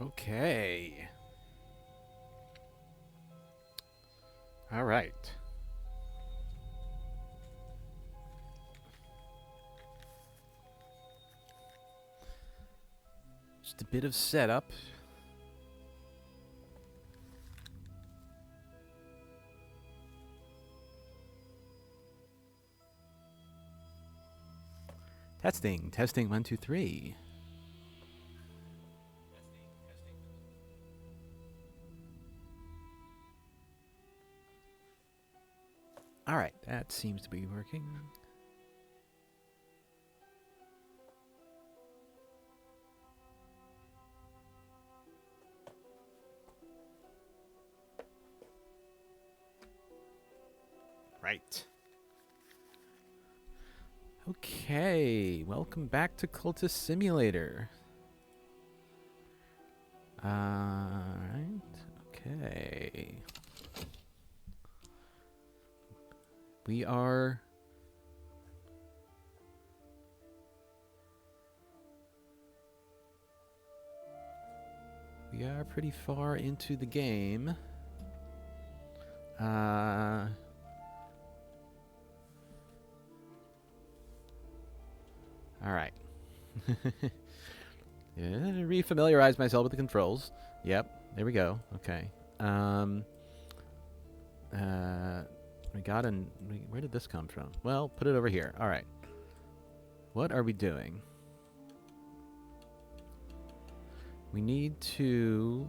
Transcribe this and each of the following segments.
Okay. All right. Just a bit of setup. Testing, testing, 1, 2, 3. All right, that seems to be working. Right. Okay, welcome back to Cultist Simulator. Alright, okay. We are... We are pretty far into the game. Alright. Yeah, refamiliarize myself with the controls. Yep, there we go. Okay. We got an... Where did this come from? Well, put it over here. All right. What are we doing? We need to...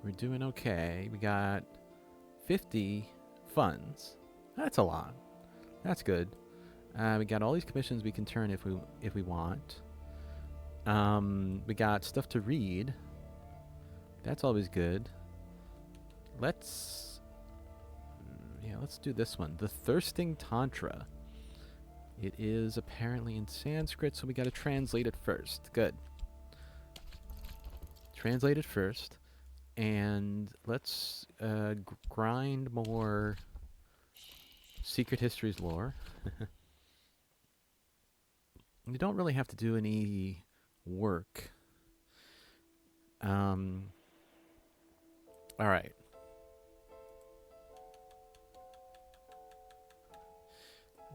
We're doing okay. We got 50 funds. That's a lot. That's good. We got all these commissions we can turn if we want. We got stuff to read. That's always good. Let's do this one. The Thirsting Tantra. It is apparently in Sanskrit, so we got to translate it first. Good. Translate it first. And let's grind more Secret Histories lore. You don't really have to do any work. All right.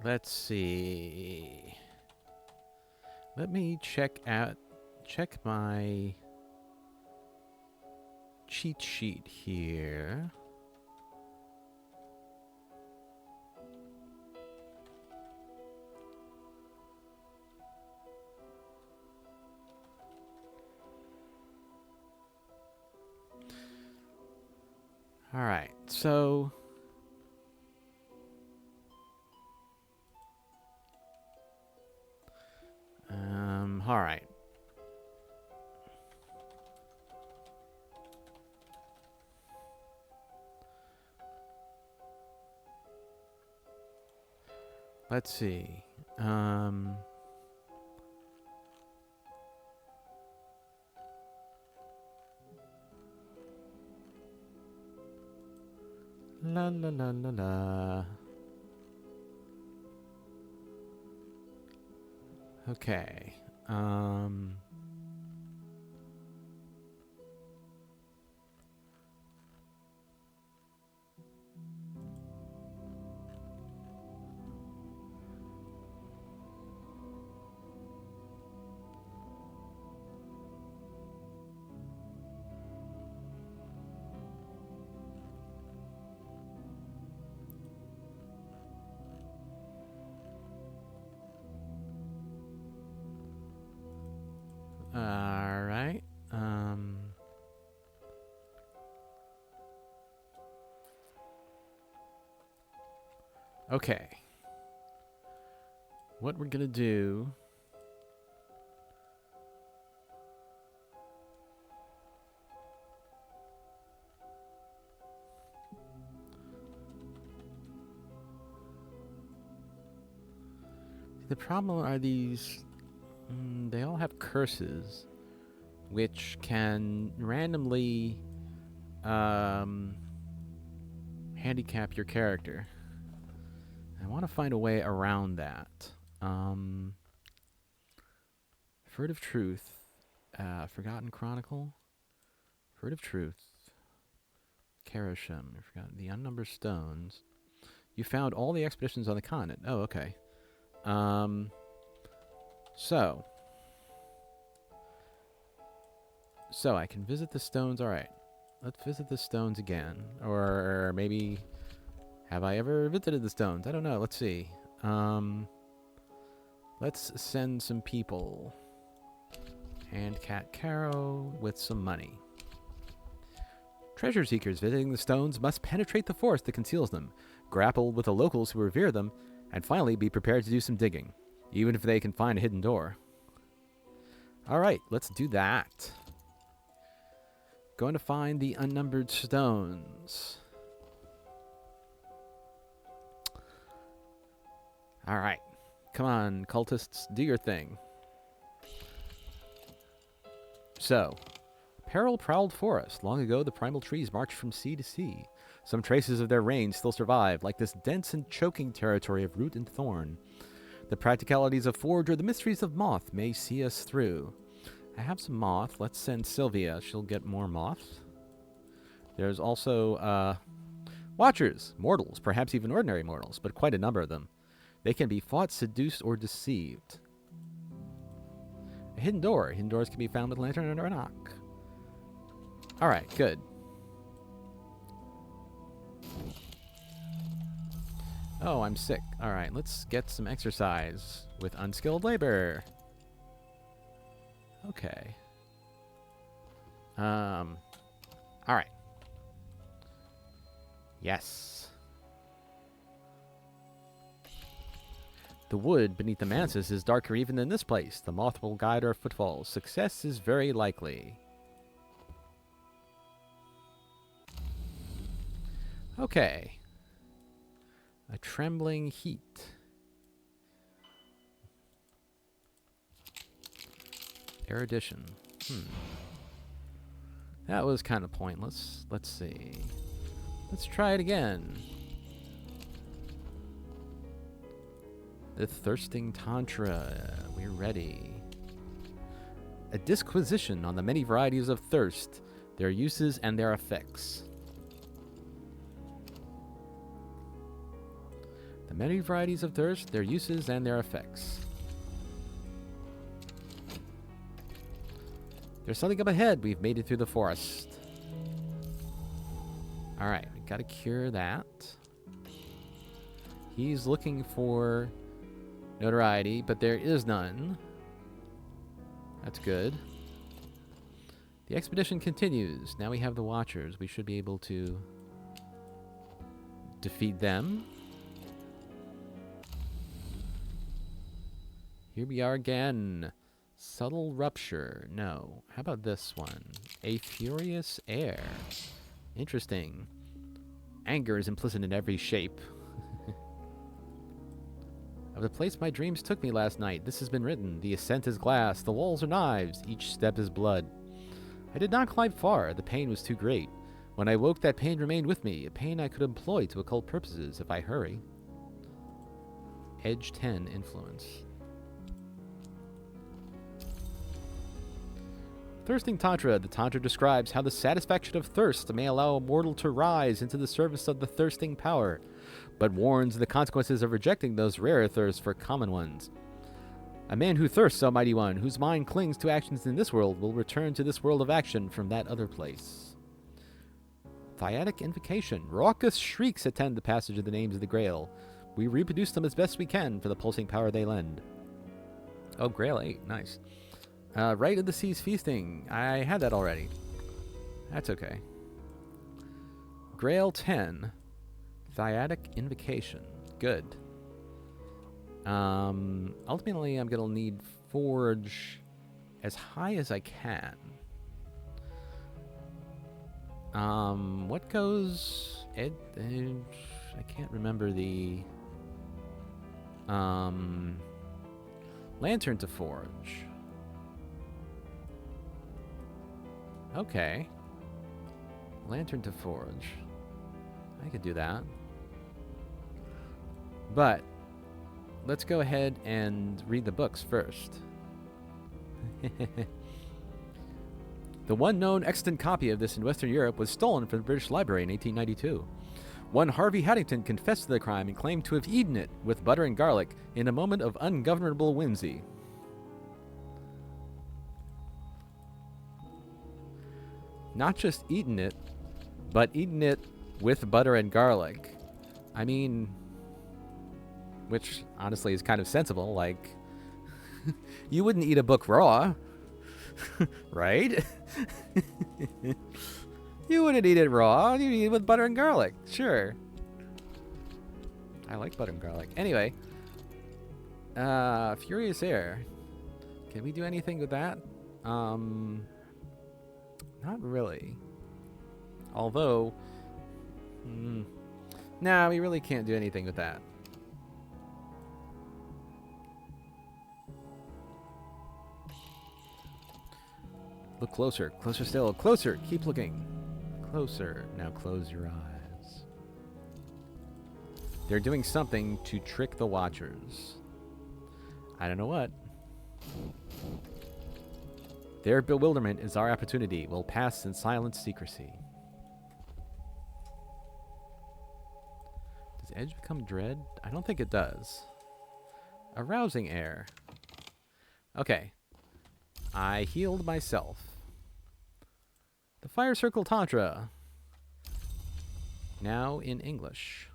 Let's see. Let me check my cheat sheet here. All right. So all right. Let's see. La la la la la. Okay. All right. Okay. What we're gonna do. The problem are these. They all have curses, which can randomly handicap your character. I want to find a way around that. Furtive Truth, Forgotten Chronicle, Furtive Truth, Karashim, I forgot the Unnumbered Stones. You found all the expeditions on the continent. Oh, okay. So I can visit the stones. All right, let's visit the stones again, or maybe have I ever visited the stones? I don't know. Let's see. Let's send some people. And Cat Caro with some money. Treasure seekers visiting the stones must penetrate the forest that conceals them, grapple with the locals who revere them, and finally be prepared to do some digging, even if they can find a hidden door. Alright, let's do that. Going to find the unnumbered stones. Alright. Come on, cultists, do your thing. So, peril-prowled forest. Long ago, the primal trees marched from sea to sea. Some traces of their reign still survive, like this dense and choking territory of root and thorn. The practicalities of forge or the mysteries of moth may see us through. I have some moth. Let's send Sylvia. She'll get more moth. There's also, watchers, mortals, perhaps even ordinary mortals, but quite a number of them. They can be fought, seduced, or deceived. A hidden door. Hidden doors can be found with a lantern under a knock. Alright, good. Oh, I'm sick. Alright, let's get some exercise with unskilled labor. Okay. Alright. Yes. The wood beneath the manses is darker even than this place. The moth will guide our footfalls. Success is very likely. Okay. A trembling heat. Erudition. That was kind of pointless. Let's see. Let's try it again. The Thirsting Tantra. We're ready. A disquisition on the many varieties of thirst, their uses and their effects. The many varieties of thirst, their uses and their effects. There's something up ahead. We've made it through the forest. Alright, we gotta cure that. He's looking for notoriety, but there is none. That's good. The expedition continues. Now we have the Watchers. We should be able to defeat them. Here we are again. Subtle rupture. No. How about this one? A furious air. Interesting. Anger is implicit in every shape. Of the place my dreams took me last night, this has been written. The ascent is glass, the walls are knives, each step is blood. I did not climb far, the pain was too great. When I woke, that pain remained with me, a pain I could employ to occult purposes if I hurry. Edge 10 influence. Thirsting Tantra. The Tantra describes how the satisfaction of thirst may allow a mortal to rise into the service of the thirsting power, but warns of the consequences of rejecting those rarer thirsts for common ones. A man who thirsts, O mighty one, whose mind clings to actions in this world, will return to this world of action from that other place. Thyatic invocation. Raucous shrieks attend the passage of the names of the Grail. We reproduce them as best we can for the pulsing power they lend. Oh, Grail 8. Nice. Rite of the Sea's feasting. I had that already. That's okay. Grail 10. Thyatic invocation. Good. Ultimately, I'm going to need Forge as high as I can. What goes... I can't remember the... Lantern to Forge. Okay. Lantern to Forge. I could do that. But let's go ahead and read the books first. The one known extant copy of this in Western Europe was stolen from the British Library in 1892. One Harvey Haddington confessed to the crime and claimed to have eaten it with butter and garlic in a moment of ungovernable whimsy. Not just eaten it, but eaten it with butter and garlic. I mean, which honestly is kind of sensible. Like, you wouldn't eat a book raw, right? You wouldn't eat it raw. You'd eat it with butter and garlic. Sure. I like butter and garlic. Anyway, Furious Air. Can we do anything with that? Not really. Although, nah, we really can't do anything with that. Look closer. Closer still. Closer. Keep looking. Closer. Now close your eyes. They're doing something to trick the Watchers. I don't know what. Their bewilderment is our opportunity. We'll pass in silent secrecy. Does Edge become dread? I don't think it does. Arousing air. Okay. I healed myself. The Fire Circle Tantra. Now in English.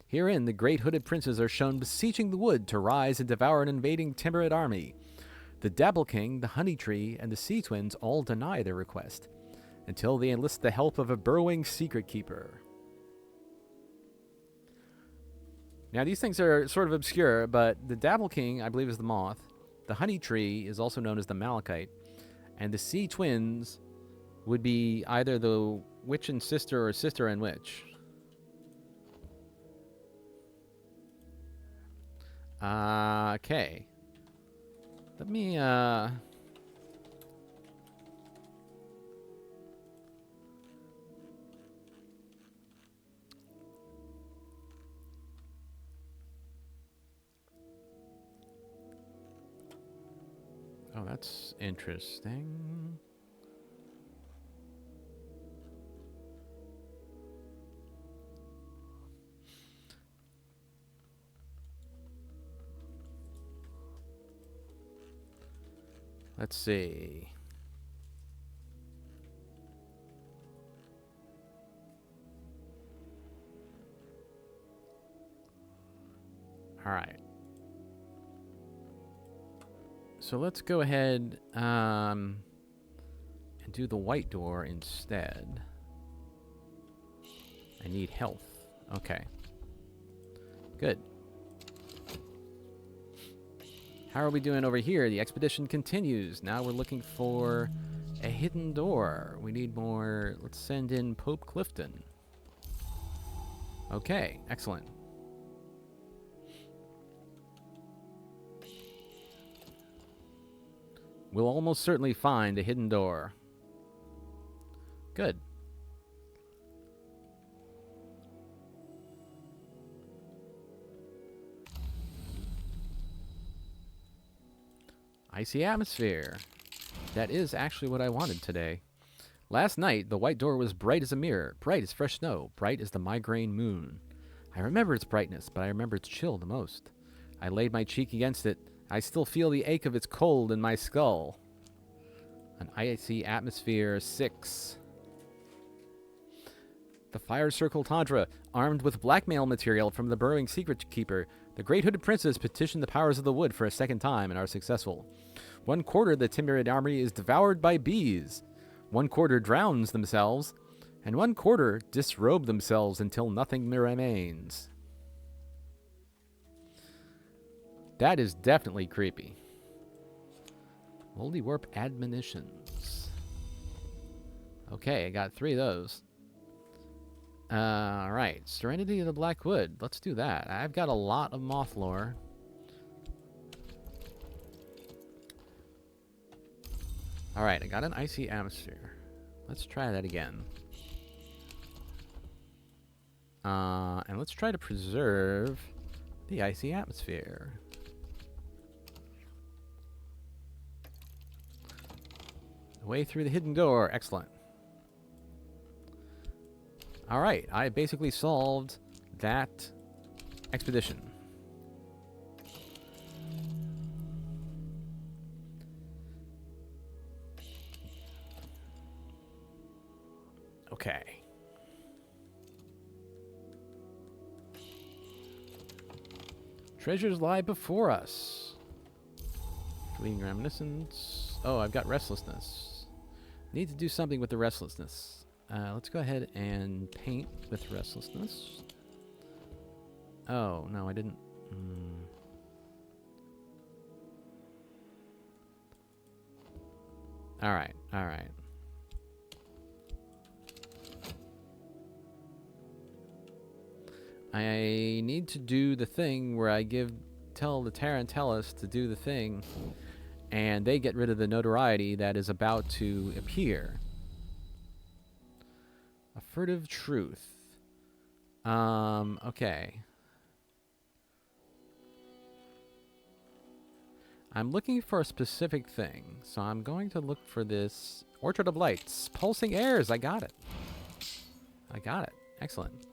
Herein, the great hooded princes are shown beseeching the wood to rise and devour an invading timorous army. The Dabble King, the Honey Tree, and the Sea Twins all deny their request, until they enlist the help of a burrowing secret keeper. Now, these things are sort of obscure, but the Dapple King, I believe, is the moth. The honey tree is also known as the malachite. And the sea twins would be either the witch and sister or sister and witch. Okay. Let me, Oh, that's interesting. Let's see. All right. So let's go ahead and do the white door instead. I need health. Okay. Good. How are we doing over here? The expedition continues. Now we're looking for a hidden door. We need more. Let's send in Pope Clifton. Okay, excellent. We'll almost certainly find a hidden door. Good. Icy atmosphere. That is actually what I wanted today. Last night, the white door was bright as a mirror, bright as fresh snow, bright as the migraine moon. I remember its brightness, but I remember its chill the most. I laid my cheek against it. I still feel the ache of its cold in my skull. An icy atmosphere 6. The Fire Circle Tundra, armed with blackmail material from the burrowing secret keeper, the Great Hooded Princes petition the powers of the wood for a second time and are successful. 1/4 of the Timurian army is devoured by bees. 1/4 drowns themselves, and 1/4 disrobe themselves until nothing remains. That is definitely creepy. Moldy Warp admonitions. Okay, I got 3 of those. Alright, Serenity of the Black Wood. Let's do that. I've got a lot of moth lore. Alright, I got an icy atmosphere. Let's try that again. And let's try to preserve the icy atmosphere. Way through the hidden door. Excellent. Alright, I basically solved that expedition. Okay. Treasures lie before us. Fleeting reminiscence. Oh, I've got restlessness. Need to do something with the restlessness. Let's go ahead and paint with restlessness. Oh, no, I didn't. Alright, alright. I need to do the thing where I tell the Tarantellas to do the thing, and they get rid of the notoriety that is about to appear. A furtive truth. Okay. I'm looking for a specific thing, so I'm going to look for this Orchard of Lights. Pulsing airs, I got it. I got it. Excellent.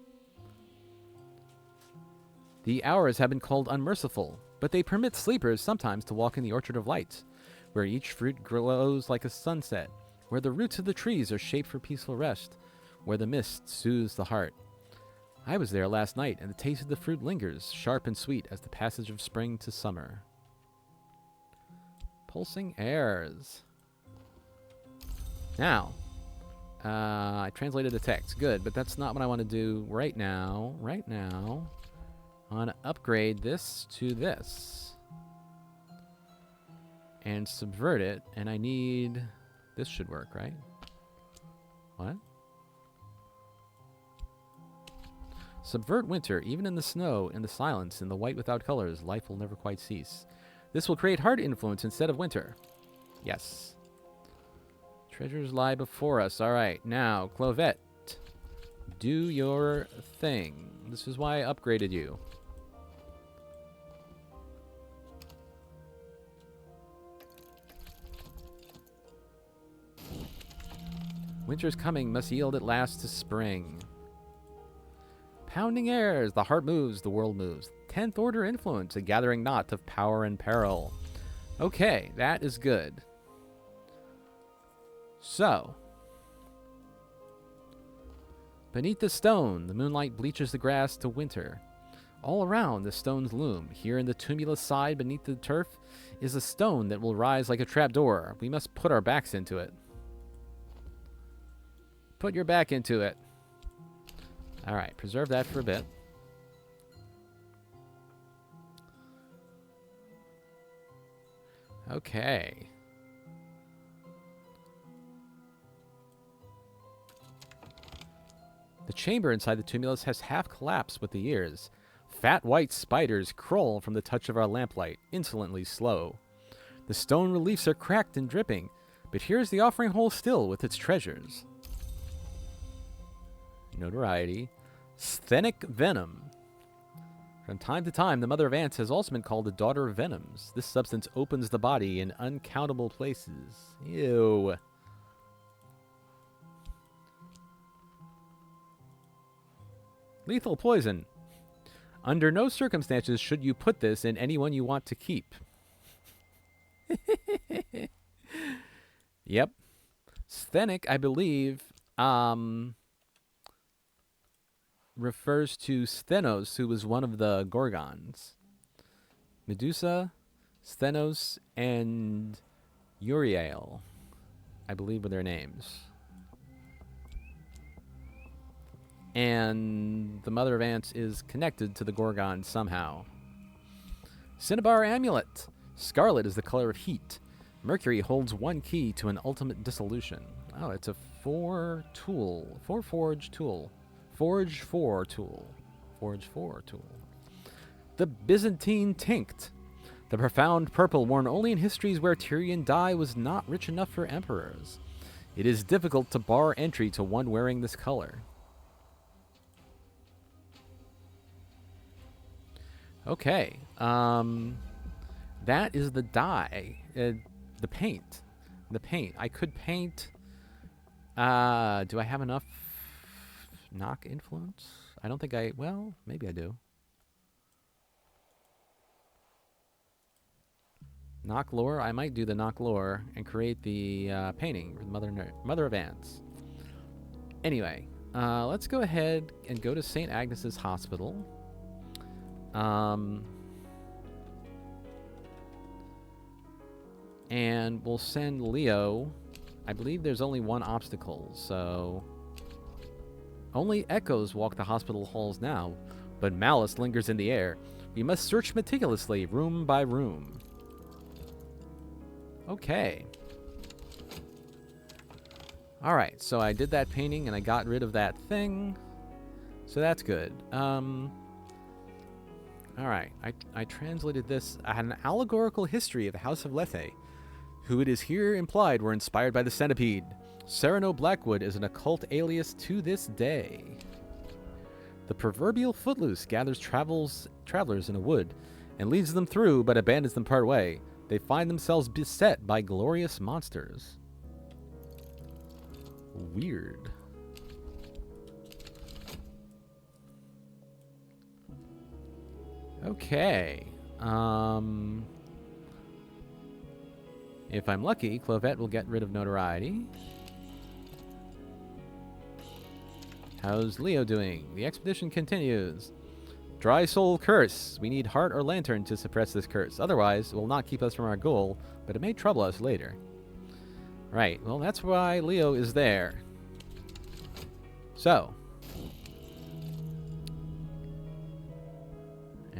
The hours have been called unmerciful, but they permit sleepers sometimes to walk in the Orchard of Lights, where each fruit glows like a sunset, where the roots of the trees are shaped for peaceful rest, where the mist soothes the heart. I was there last night, and the taste of the fruit lingers, sharp and sweet as the passage of spring to summer. Pulsing airs. Now, I translated the text. Good, but that's not what I want to do right now. Right now, I want to upgrade this to this. And subvert it. And I need... This should work, right? What? Subvert winter. Even in the snow, in the silence, in the white without colors, life will never quite cease. This will create hard influence instead of winter. Yes. Treasures lie before us. All right. Now, Clovette, do your thing. This is why I upgraded you. Winter's coming, must yield at last to spring. Pounding airs, the heart moves, the world moves. 10th order influence, a gathering knot of power and peril. Okay, that is good. So, beneath the stone, the moonlight bleaches the grass to winter. All around, the stones loom. Here in the tumulus side, beneath the turf, is a stone that will rise like a trapdoor. We must put our backs into it. Put your back into it. All right, preserve that for a bit. Okay. The chamber inside the tumulus has half collapsed with the years. Fat white spiders crawl from the touch of our lamplight, insolently slow. The stone reliefs are cracked and dripping, but here's the offering hole still with its treasures. Notoriety. Sthenic venom. From time to time, the mother of ants has also been called the daughter of venoms. This substance opens the body in uncountable places. Ew. Lethal poison. Under no circumstances should you put this in anyone you want to keep. Yep. Sthenic, I believe, refers to Sthenos, who was one of the Gorgons. Medusa, Sthenos, and Uriel, I believe, were their names. And the mother of ants is connected to the Gorgon somehow. Cinnabar Amulet. Scarlet is the color of heat. Mercury holds one key to an ultimate dissolution. Oh, it's a four-forge tool. Forge 4 tool. Forge 4 tool. The Byzantine Tinct. The profound purple worn only in histories where Tyrian dye was not rich enough for emperors. It is difficult to bar entry to one wearing this color. Okay. That is the dye. The paint. The paint. I could paint... do I have enough knock influence? I don't think I... Well, maybe I do. Knock lore. I might do the knock lore and create the painting. Mother of Ants. Anyway, let's go ahead and go to St. Agnes's Hospital. And we'll send Leo. I believe there's only one obstacle, so... Only echoes walk the hospital halls now, but malice lingers in the air. We must search meticulously, room by room. Okay. Alright, so I did that painting and I got rid of that thing. So that's good. Alright, I translated this. I had an allegorical history of the House of Lethe, who it is here implied were inspired by the centipede. Sereno Blackwood is an occult alias to this day. The proverbial footloose gathers travelers in a wood and leads them through but abandons them part way. They find themselves beset by glorious monsters. Weird. Okay. If I'm lucky, Clovette will get rid of notoriety. How's Leo doing? The expedition continues. Dry soul curse. We need heart or lantern to suppress this curse. Otherwise, it will not keep us from our goal, but it may trouble us later. Right. Well, that's why Leo is there. So.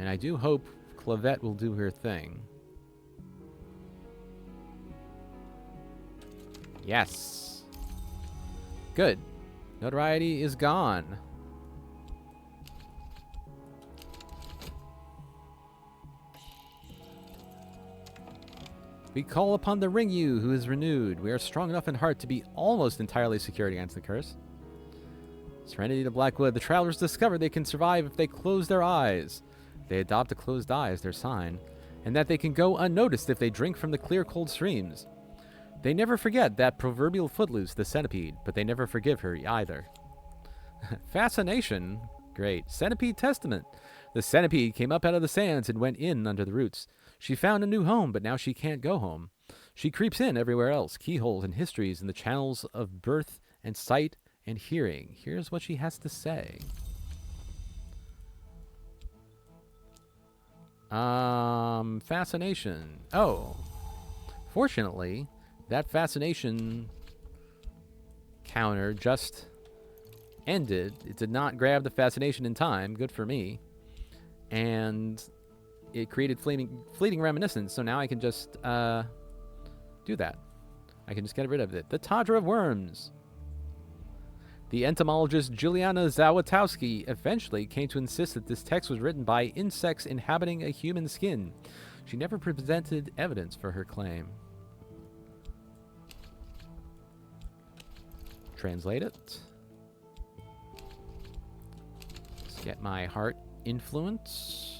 And I do hope Clavette will do her thing. Yes. Good. Notoriety is gone. We call upon the Ring-Yu, who is renewed. We are strong enough in heart to be almost entirely secured against the curse. Serenity to Blackwood. The travelers discover they can survive if they close their eyes. They adopt a closed eye as their sign, and that they can go unnoticed if they drink from the clear, cold streams. They never forget that proverbial footloose, the centipede, but they never forgive her either. Fascination. Great. Centipede Testament. The centipede came up out of the sands and went in under the roots. She found a new home, but now she can't go home. She creeps in everywhere else, keyholes and histories in the channels of birth and sight and hearing. Here's what she has to say. Fascination. Oh. Fortunately, that fascination counter just ended. It did not grab the fascination in time. Good for me. And it created fleeting reminiscence, so now I can just do that. I can just get rid of it. The Tadra of Worms. The entomologist Juliana Zawatowski eventually came to insist that this text was written by insects inhabiting a human skin. She never presented evidence for her claim. Translate it. Let's get my heart influence.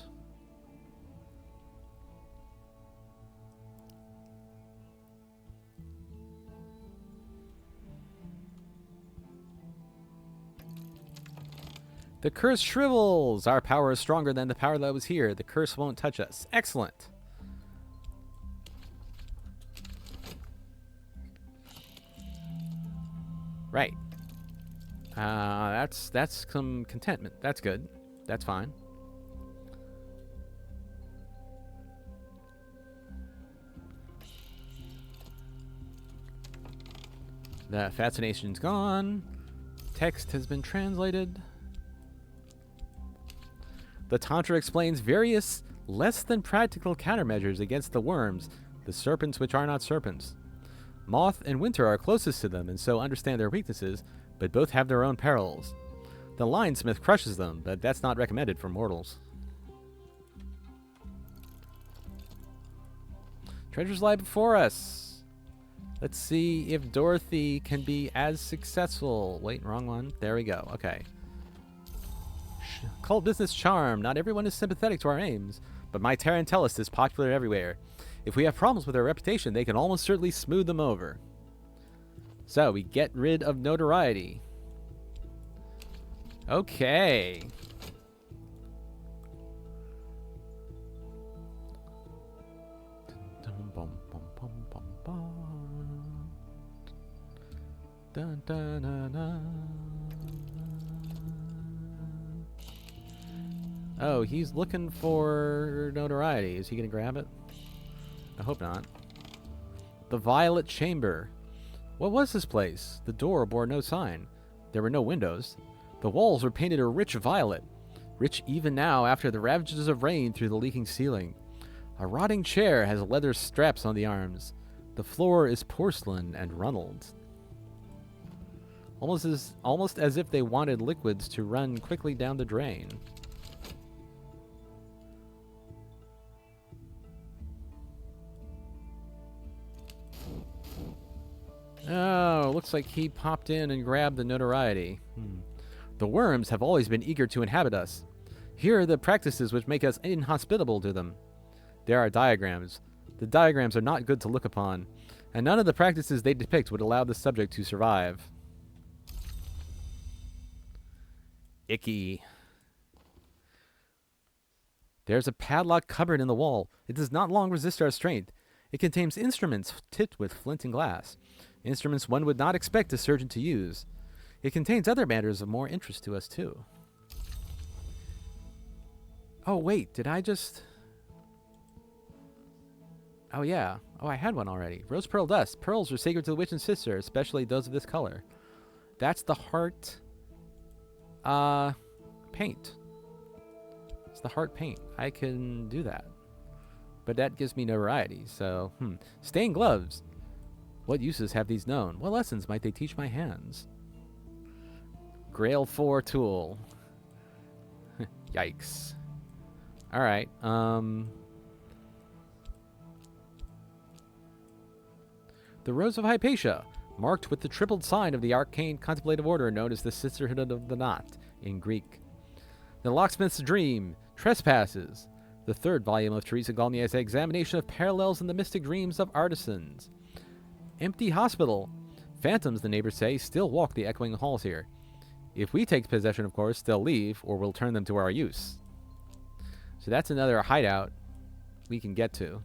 The curse shrivels. Our power is stronger than the power that was here. The curse won't touch us. Excellent. Right. That's some contentment. That's good. That's fine. The fascination's gone. Text has been translated. The Tantra explains various less than practical countermeasures against the worms, the serpents which are not serpents. Moth and Winter are closest to them and so understand their weaknesses, but both have their own perils. The Lionsmith crushes them, but that's not recommended for mortals. Treasures lie before us. Let's see if Dorothy can be as successful. Wait, wrong one. There we go. Okay. Cult business charm. Not everyone is sympathetic to our aims, but my Tarantellus is popular everywhere. If we have problems with our reputation, they can almost certainly smooth them over. So, we get rid of notoriety. Okay. Dun, dun, dun, dun. Oh, he's looking for notoriety. Is he going to grab it? I hope not. The Violet Chamber. What was this place? The door bore no sign. There were no windows. The walls were painted a rich violet, rich even now after the ravages of rain through the leaking ceiling. A rotting chair has leather straps on the arms. The floor is porcelain and runneled. Almost as if they wanted liquids to run quickly down the drain. Oh, looks like he popped in and grabbed the notoriety. The worms have always been eager to inhabit us. Here are the practices which make us inhospitable to them. There are diagrams. The diagrams are not good to look upon, and none of the practices they depict would allow the subject to survive. Icky. There's a padlock cupboard in the wall. It does not long resist our strength. It contains instruments tipped with flint and glass. Instruments one would not expect a surgeon to use. It contains other matters of more interest to us, too. Oh, wait, did I just... Oh, yeah. Oh, I had one already. Rose pearl dust. Pearls are sacred to the witch and sister, especially those of this color. That's the heart... paint. the heart paint. I can do that. But that gives me notoriety, so, Stained gloves. What uses have these known? What lessons might they teach my hands? Grail 4 tool. Yikes. Alright, The Rose of Hypatia, marked with the tripled sign of the arcane contemplative order known as the Sisterhood of the Knot in Greek. The Locksmith's Dream, Trespasses, the third volume of Teresa Gaulnier's examination of parallels in the mystic dreams of artisans. Empty Hospital, phantoms, the neighbors say, still walk the echoing halls here. If we take possession, of course, they'll leave, or we'll turn them to our use. So that's another hideout we can get to.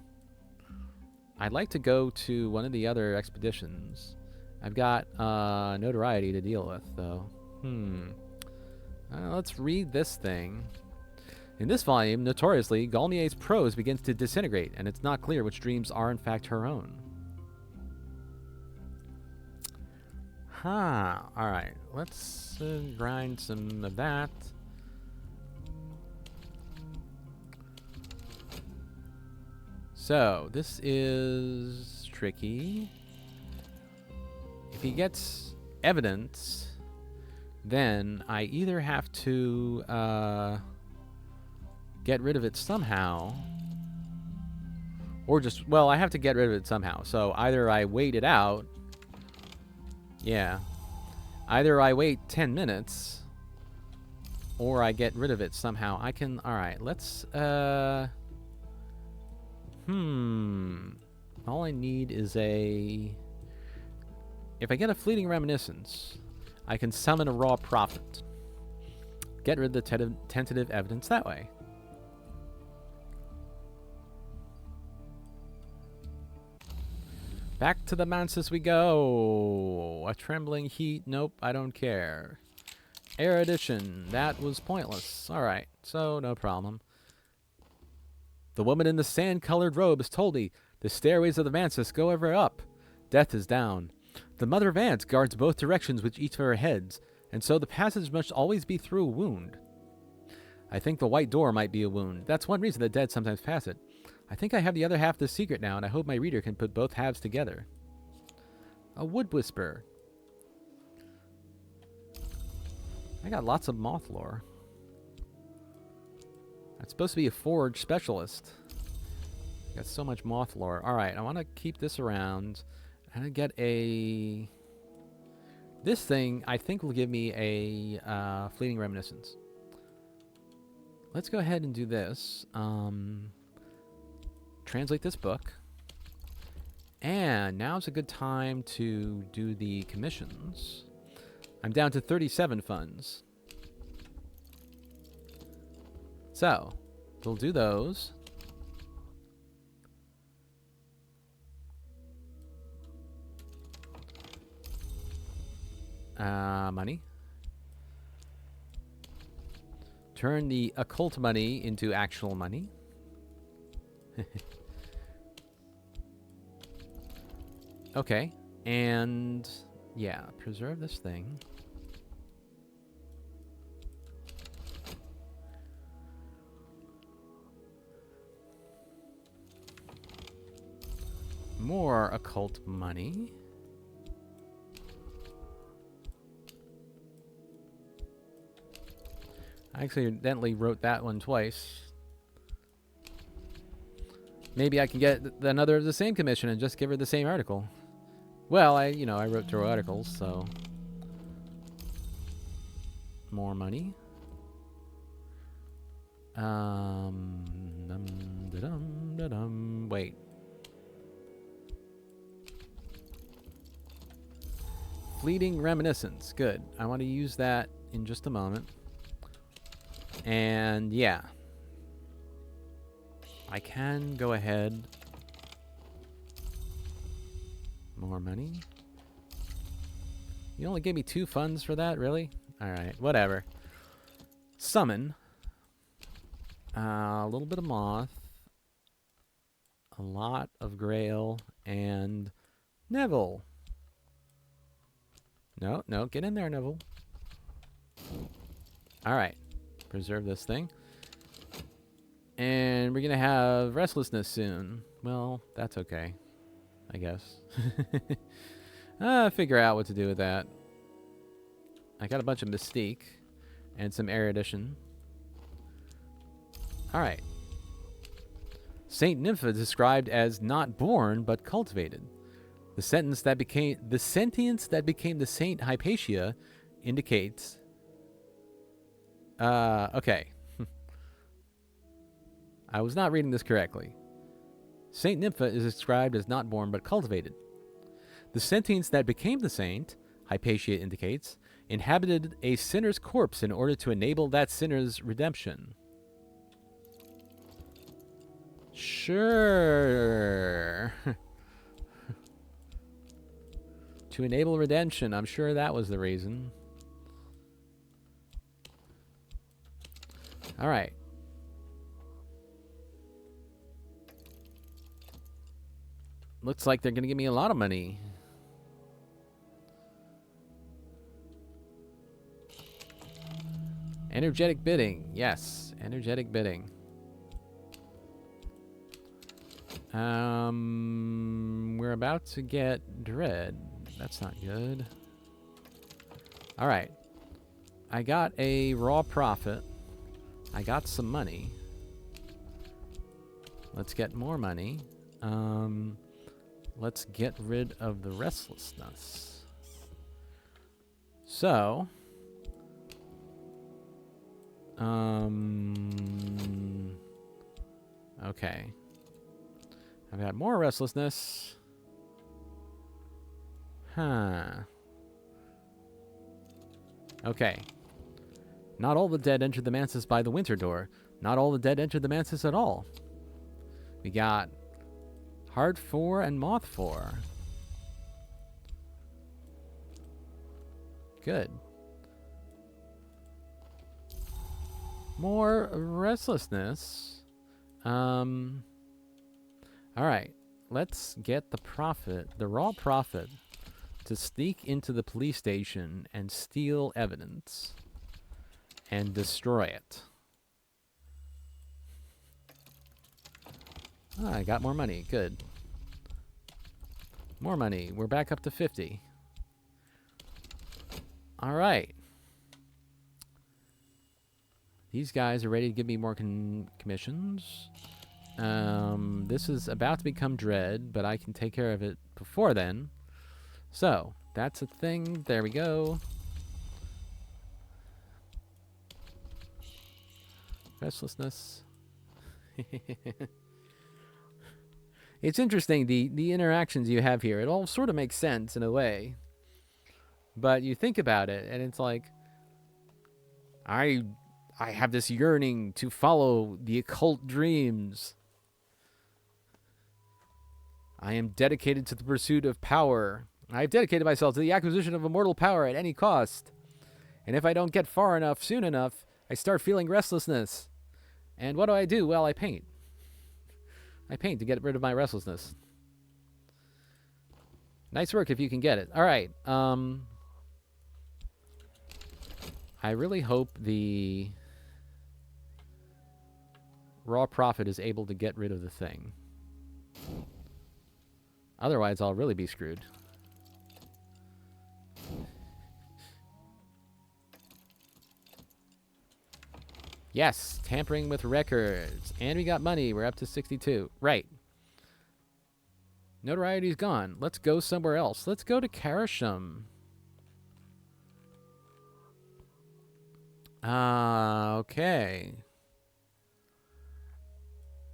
I'd like to go to one of the other expeditions. I've got notoriety to deal with, though. Let's read this thing. In this volume, notoriously, Gaulnier's prose begins to disintegrate, and it's not clear which dreams are in fact her own. Alright. Let's grind some of that. So, this is tricky. If he gets evidence, then I either have to get rid of it somehow, or just, well, I have to get rid of it somehow. So either I wait it out. Yeah. Either I wait 10 minutes, or I get rid of it somehow. I can, alright, let's, all I need is if I get a fleeting reminiscence, I can summon a raw prophet. Get rid of the tentative evidence that way. Back to the mansis we go. A trembling heat. Nope, I don't care. Erudition. That was pointless. Alright, so no problem. The woman in the sand-colored robe has told me the stairways of the mansis go ever up. Death is down. The mother of ants guards both directions with each of her heads, and so the passage must always be through a wound. I think the white door might be a wound. That's one reason the dead sometimes pass it. I think I have the other half of the secret now, and I hope my reader can put both halves together. A wood whisper. I got lots of moth lore. I'm supposed to be a forge specialist. Got so much moth lore. Alright, I want to keep this around. I'm going to get a... This thing, I think, will give me a fleeting reminiscence. Let's go ahead and do this. Translate this book. And now's a good time to do the commissions. I'm down to 37 funds. So, we'll do those. Money. Turn the occult money into actual money. Okay, and yeah, preserve this thing. More occult money. I accidentally wrote that one twice. Maybe I can get another of the same commission and just give her the same article. Well, I wrote 2 articles, so... More money. Wait. Fleeting reminiscence. Good. I want to use that in just a moment. And yeah. I can go ahead. More money. You only gave me 2 funds for that, really? Alright, whatever. Summon. A little bit of moth. A lot of Grail. And Neville. No, get in there, Neville. Alright. Preserve this thing. And we're going to have restlessness soon. Well, that's okay, I guess. Figure out what to do with that. I got a bunch of mystique and some erudition. All right. Saint Nympha described as not born but cultivated. The sentience that became the Saint Hypatia indicates. Okay. I was not reading this correctly. Saint Nympha is described as not born but cultivated. The sentience that became the saint, Hypatia indicates, inhabited a sinner's corpse in order to enable that sinner's redemption. Sure. To enable redemption, I'm sure that was the reason. All right. Looks like they're going to give me a lot of money. Energetic bidding. Yes, energetic bidding. We're about to get dread. That's not good. All right. I got a raw profit. I got some money. Let's get more money. Let's get rid of the restlessness. So, okay. I've got more restlessness. Huh. Okay. Not all the dead entered the mantis by the winter door. Not all the dead entered the mantis at all. We got Heart 4 and Moth 4. Good. More restlessness. All right. Let's get the profit, the raw profit, to sneak into the police station and steal evidence and destroy it. I got more money. Good. More money. We're back up to 50. All right. These guys are ready to give me more commissions. This is about to become dread, but I can take care of it before then. So, that's a thing. There we go. Restlessness. It's interesting, the interactions you have here. It all sort of makes sense in a way. But you think about it, and it's like, I have this yearning to follow the occult dreams. I am dedicated to the pursuit of power. I have dedicated myself to the acquisition of immortal power at any cost. And if I don't get far enough, soon enough, I start feeling restlessness. And what do? Well, I paint. I paint to get rid of my restlessness. Nice work if you can get it. All right. I really hope the raw profit is able to get rid of the thing. Otherwise, I'll really be screwed. Yes, tampering with records. And we got money. We're up to 62. Right. Notoriety's gone. Let's go somewhere else. Let's go to Karasham. Okay.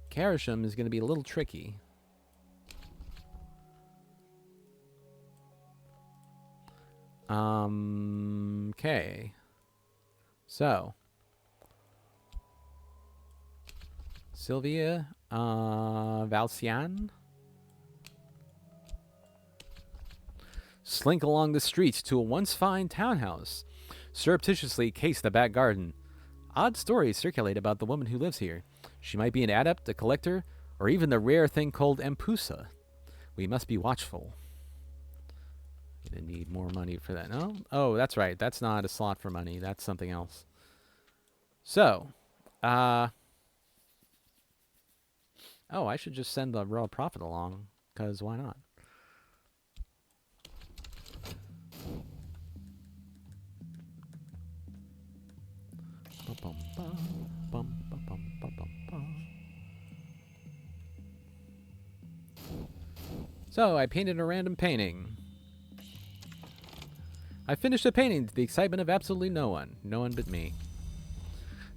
Karasham is going to be a little tricky. Okay. So. Sylvia, Valcian. Slink along the streets to a once fine townhouse. Surreptitiously case the back garden. Odd stories circulate about the woman who lives here. She might be an adept, a collector, or even the rare thing called Empusa. We must be watchful. Gonna need more money for that. No? Oh, that's right. That's not a slot for money. That's something else. So, Oh, I should just send the Royal Prophet along, because why not? So, I painted a random painting. I finished the painting to the excitement of absolutely no one. No one but me.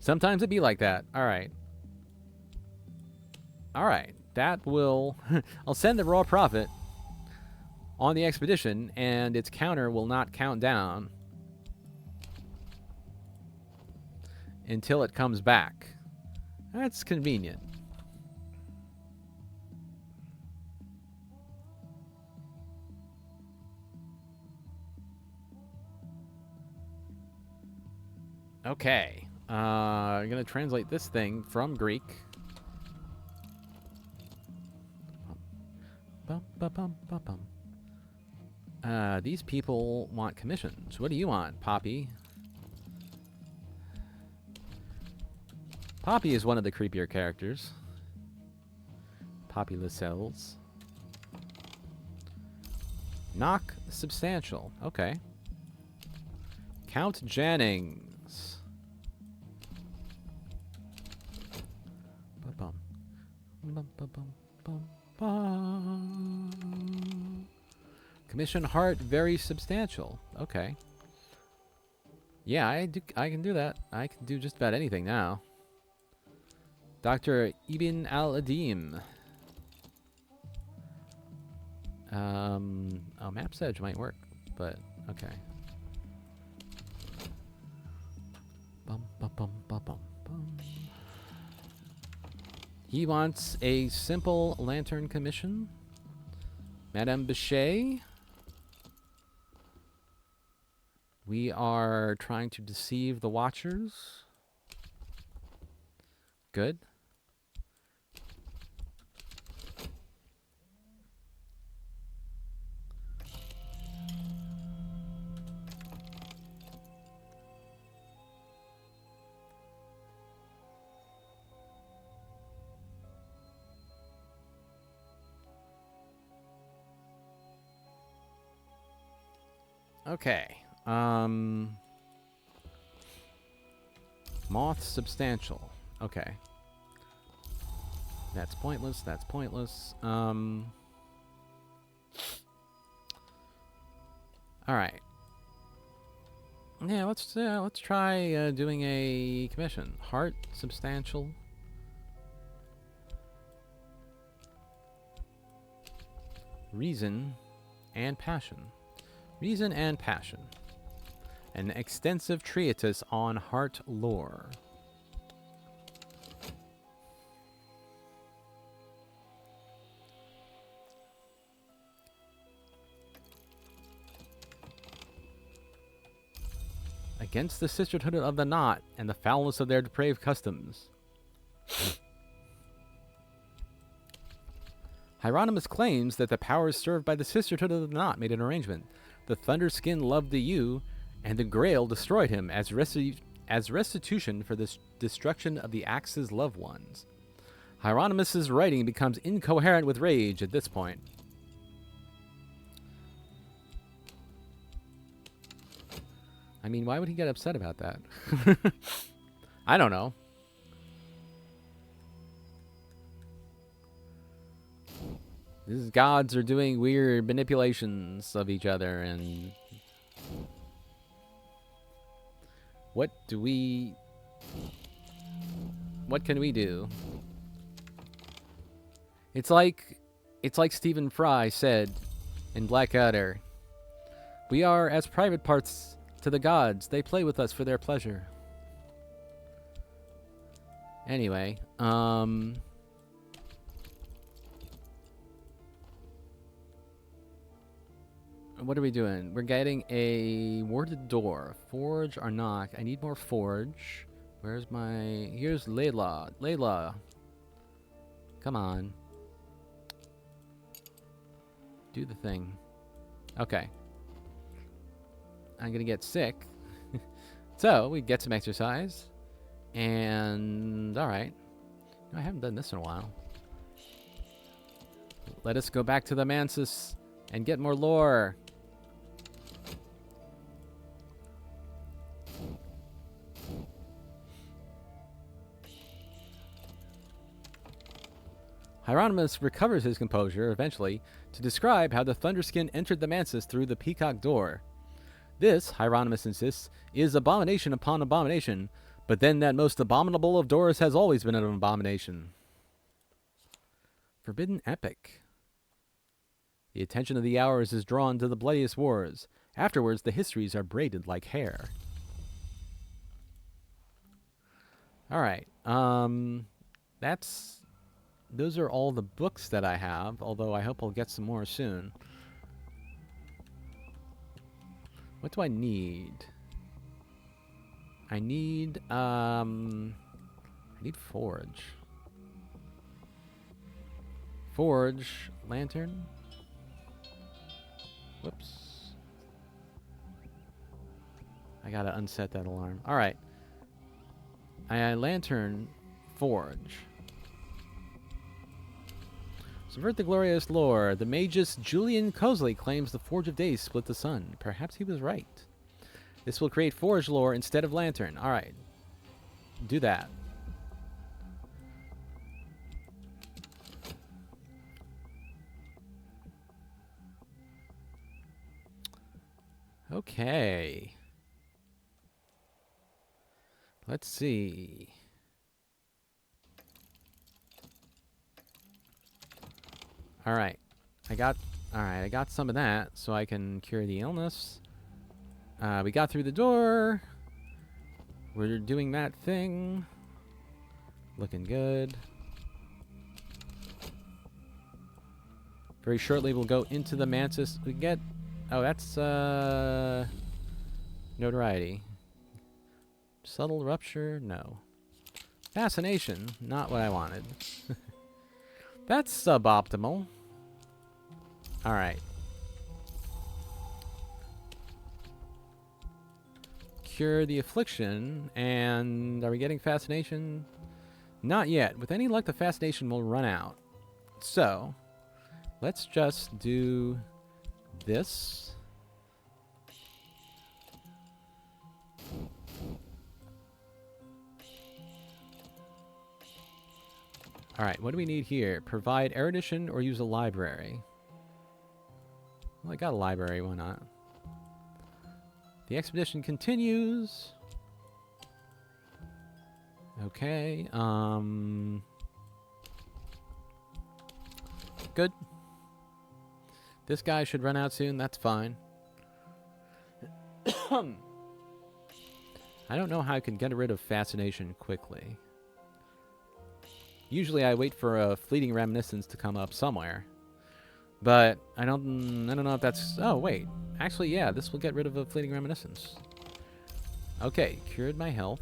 Sometimes it be like that. Alright. Alright. That will... I'll send the Raw Prophet on the expedition, and its counter will not count down until it comes back. That's convenient. Okay. I'm going to translate this thing from Greek. These people want commissions. What do you want, Poppy? Poppy is one of the creepier characters. Poppy Lascelles. Knock substantial. Okay. Count Jennings. Ba-bum. Bum-ba-bum-bum-bum. Commission Heart very substantial. Okay. Yeah, I can do that. I can do just about anything now. Dr. Ibn al-Adim. Oh, Map's Edge might work, but okay. Bum, bum, bum, bum, bum, bum. He wants a simple lantern commission. Madame Bichet. We are trying to deceive the Watchers. Good. Okay. Moth substantial. Okay. That's pointless. That's pointless. All right. Yeah, let's try doing a commission. Heart substantial. Reason and passion. Reason and passion. An extensive treatise on heart lore. Against the sisterhood of the knot and the foulness of their depraved customs. Hieronymus claims that the powers served by the sisterhood of the knot made an arrangement. The Thunderskin loved the ewe, and the Grail destroyed him as restitution for the destruction of the Axe's loved ones. Hieronymus's writing becomes incoherent with rage at this point. I mean, why would he get upset about that? I don't know. These gods are doing weird manipulations of each other, and what can we do? It's like Stephen Fry said in Blackadder. We are as private parts to the gods. They play with us for their pleasure. Anyway, what are we doing? We're getting a warded door. Forge or knock. I need more forge. Where's my... Here's Layla. Layla. Come on. Do the thing. Okay. I'm going to get sick. So, we get some exercise. And... Alright. I haven't done this in a while. Let us go back to the Mansus and get more lore. Hieronymus recovers his composure, eventually, to describe how the Thunderskin entered the Mansus through the Peacock Door. This, Hieronymus insists, is abomination upon abomination, but then that most abominable of doors has always been an abomination. Forbidden Epic. The attention of the hours is drawn to the bloodiest wars. Afterwards, the histories are braided like hair. Alright, those are all the books that I have, although I hope I'll get some more soon. What do I need? I need forge. Forge, lantern. Whoops. I gotta unset that alarm. Alright. Lantern, forge. Subvert the glorious lore. The magus Julian Cosley claims the Forge of Days split the sun. Perhaps he was right. This will create forge lore instead of lantern. Alright. Do that. Okay. Let's see. Alright. I got some of that, so I can cure the illness. We got through the door. We're doing that thing. Looking good. Very shortly, we'll go into the Mansus. We get... Oh, that's, notoriety. Subtle rupture? No. Fascination? Not what I wanted. That's suboptimal. Alright. Cure the affliction, and are we getting fascination? Not yet. With any luck, the fascination will run out. So, let's just do this. Alright, what do we need here? Provide erudition or use a library? Well, I got a library, why not? The expedition continues. Okay, good. This guy should run out soon, that's fine. I don't know how I can get rid of fascination quickly. Usually I wait for a fleeting reminiscence to come up somewhere. But I don't know if that's... Oh, wait. Actually, yeah, this will get rid of a fleeting reminiscence. Okay, cured my health.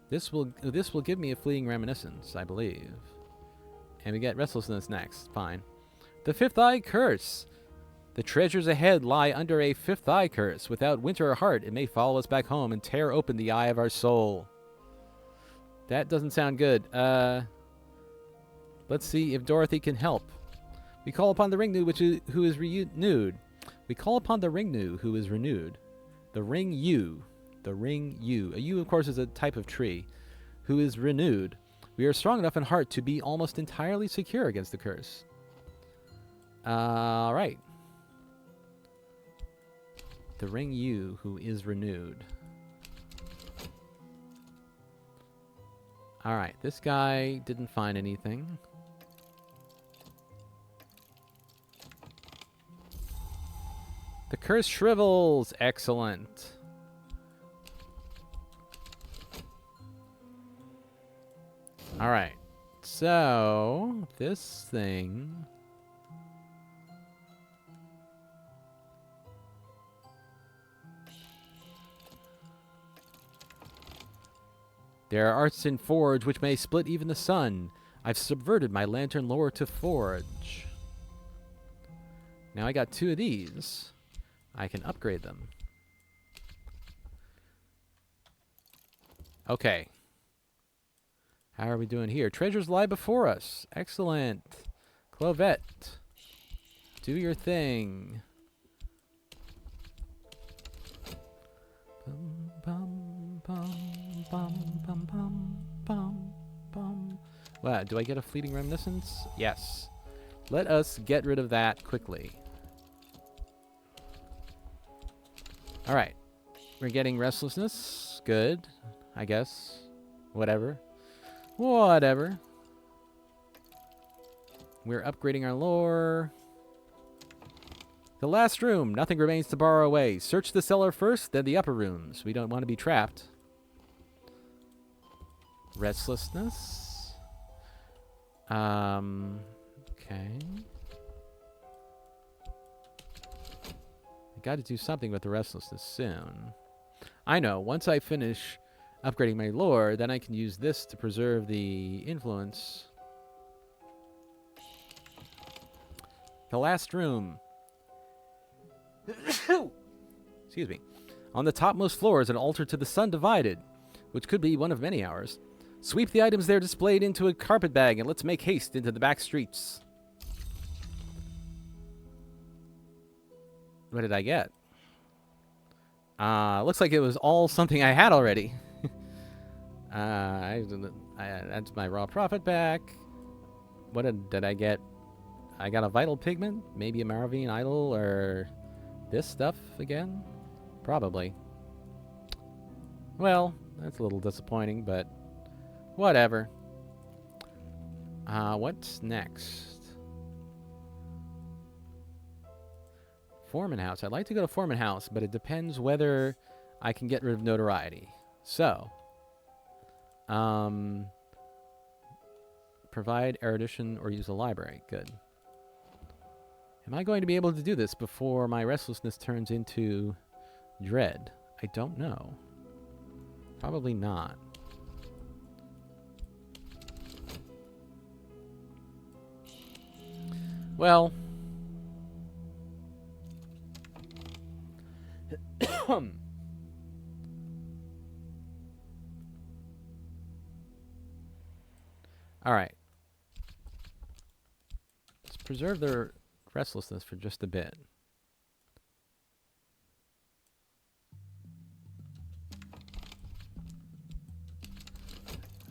This will give me a fleeting reminiscence, I believe. And we get restlessness next. Fine. The Fifth Eye Curse. The treasures ahead lie under a Fifth Eye Curse. Without winter or heart, it may follow us back home and tear open the eye of our soul. That doesn't sound good. Let's see if Dorothy can help. We call upon the Ringnu, who is renewed. We call upon the Ringnu, who is renewed. The Ring U. The Ring U. A U, of course, is a type of tree. Who is renewed. We are strong enough in heart to be almost entirely secure against the curse. Alright. The Ring U, who is renewed. Alright, this guy didn't find anything. The curse shrivels! Excellent. Alright, so this thing... There are arts in forge which may split even the sun. I've subverted my lantern lore to forge. Now I got 2 of these. I can upgrade them. Okay. How are we doing here? Treasures lie before us. Excellent. Clovette, do your thing. Bum, bum, bum, bum, bum, bum, bum, bum. What, do I get a fleeting reminiscence? Yes. Let us get rid of that quickly. Alright. We're getting restlessness. Good, I guess. Whatever. Whatever. We're upgrading our lore. The last room. Nothing remains to borrow away. Search the cellar first, then the upper rooms. We don't want to be trapped. Restlessness. Okay. I got to do something with the restlessness soon. I know. Once I finish upgrading my lore, then I can use this to preserve the influence. The last room. Excuse me. On the topmost floor is an altar to the sun divided, which could be one of many hours. Sweep the items there displayed into a carpet bag, and let's make haste into the back streets. What did I get? Looks like it was all something I had already. That's my raw profit back. What did I get? I got a vital pigment, maybe a Maravine idol, or this stuff again? Probably. Well, that's a little disappointing, but whatever. What's next? Foreman House. I'd like to go to Foreman House, but it depends whether I can get rid of notoriety. So, provide erudition or use a library. Good. Am I going to be able to do this before my restlessness turns into dread? I don't know. Probably not. Well. Alright. Let's preserve their restlessness for just a bit.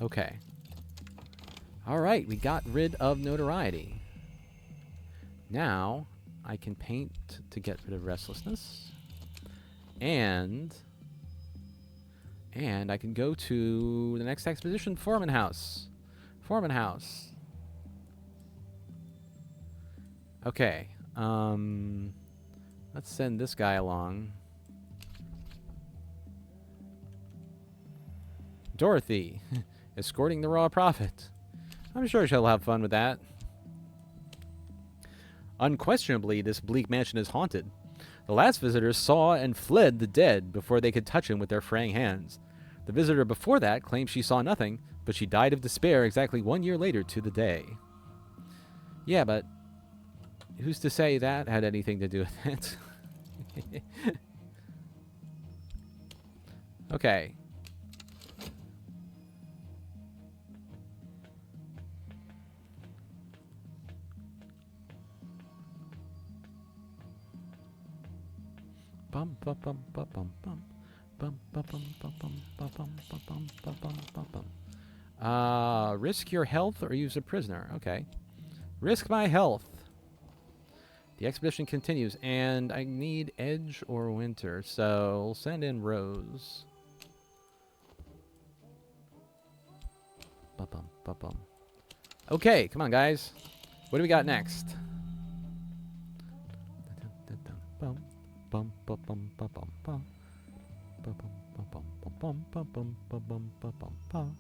Okay. Alright, we got rid of notoriety. Now, I can paint to get rid of restlessness. And I can go to the next exposition, Foreman House. Foreman House. Okay. Let's send this guy along. Dorothy, escorting the raw prophet. I'm sure she'll have fun with that. Unquestionably, this bleak mansion is haunted. The last visitors saw and fled the dead before they could touch him with their fraying hands. The visitor before that claimed she saw nothing, but she died of despair exactly 1 year later to the day. Yeah, but who's to say that had anything to do with it? Okay. Bum bum bum bum bum bum bum bum bum bum bum bum bum bum bum bum bum. Risk your health or use a prisoner. Okay. Risk my health. The expedition continues, and I need Edge or Winter, so we'll send in Rose. Bum bum bum bum. Okay, come on, guys. What do we got next? Bum. Bum bum bum bum bum bum bum bum bum bum bum bum bum bum bum.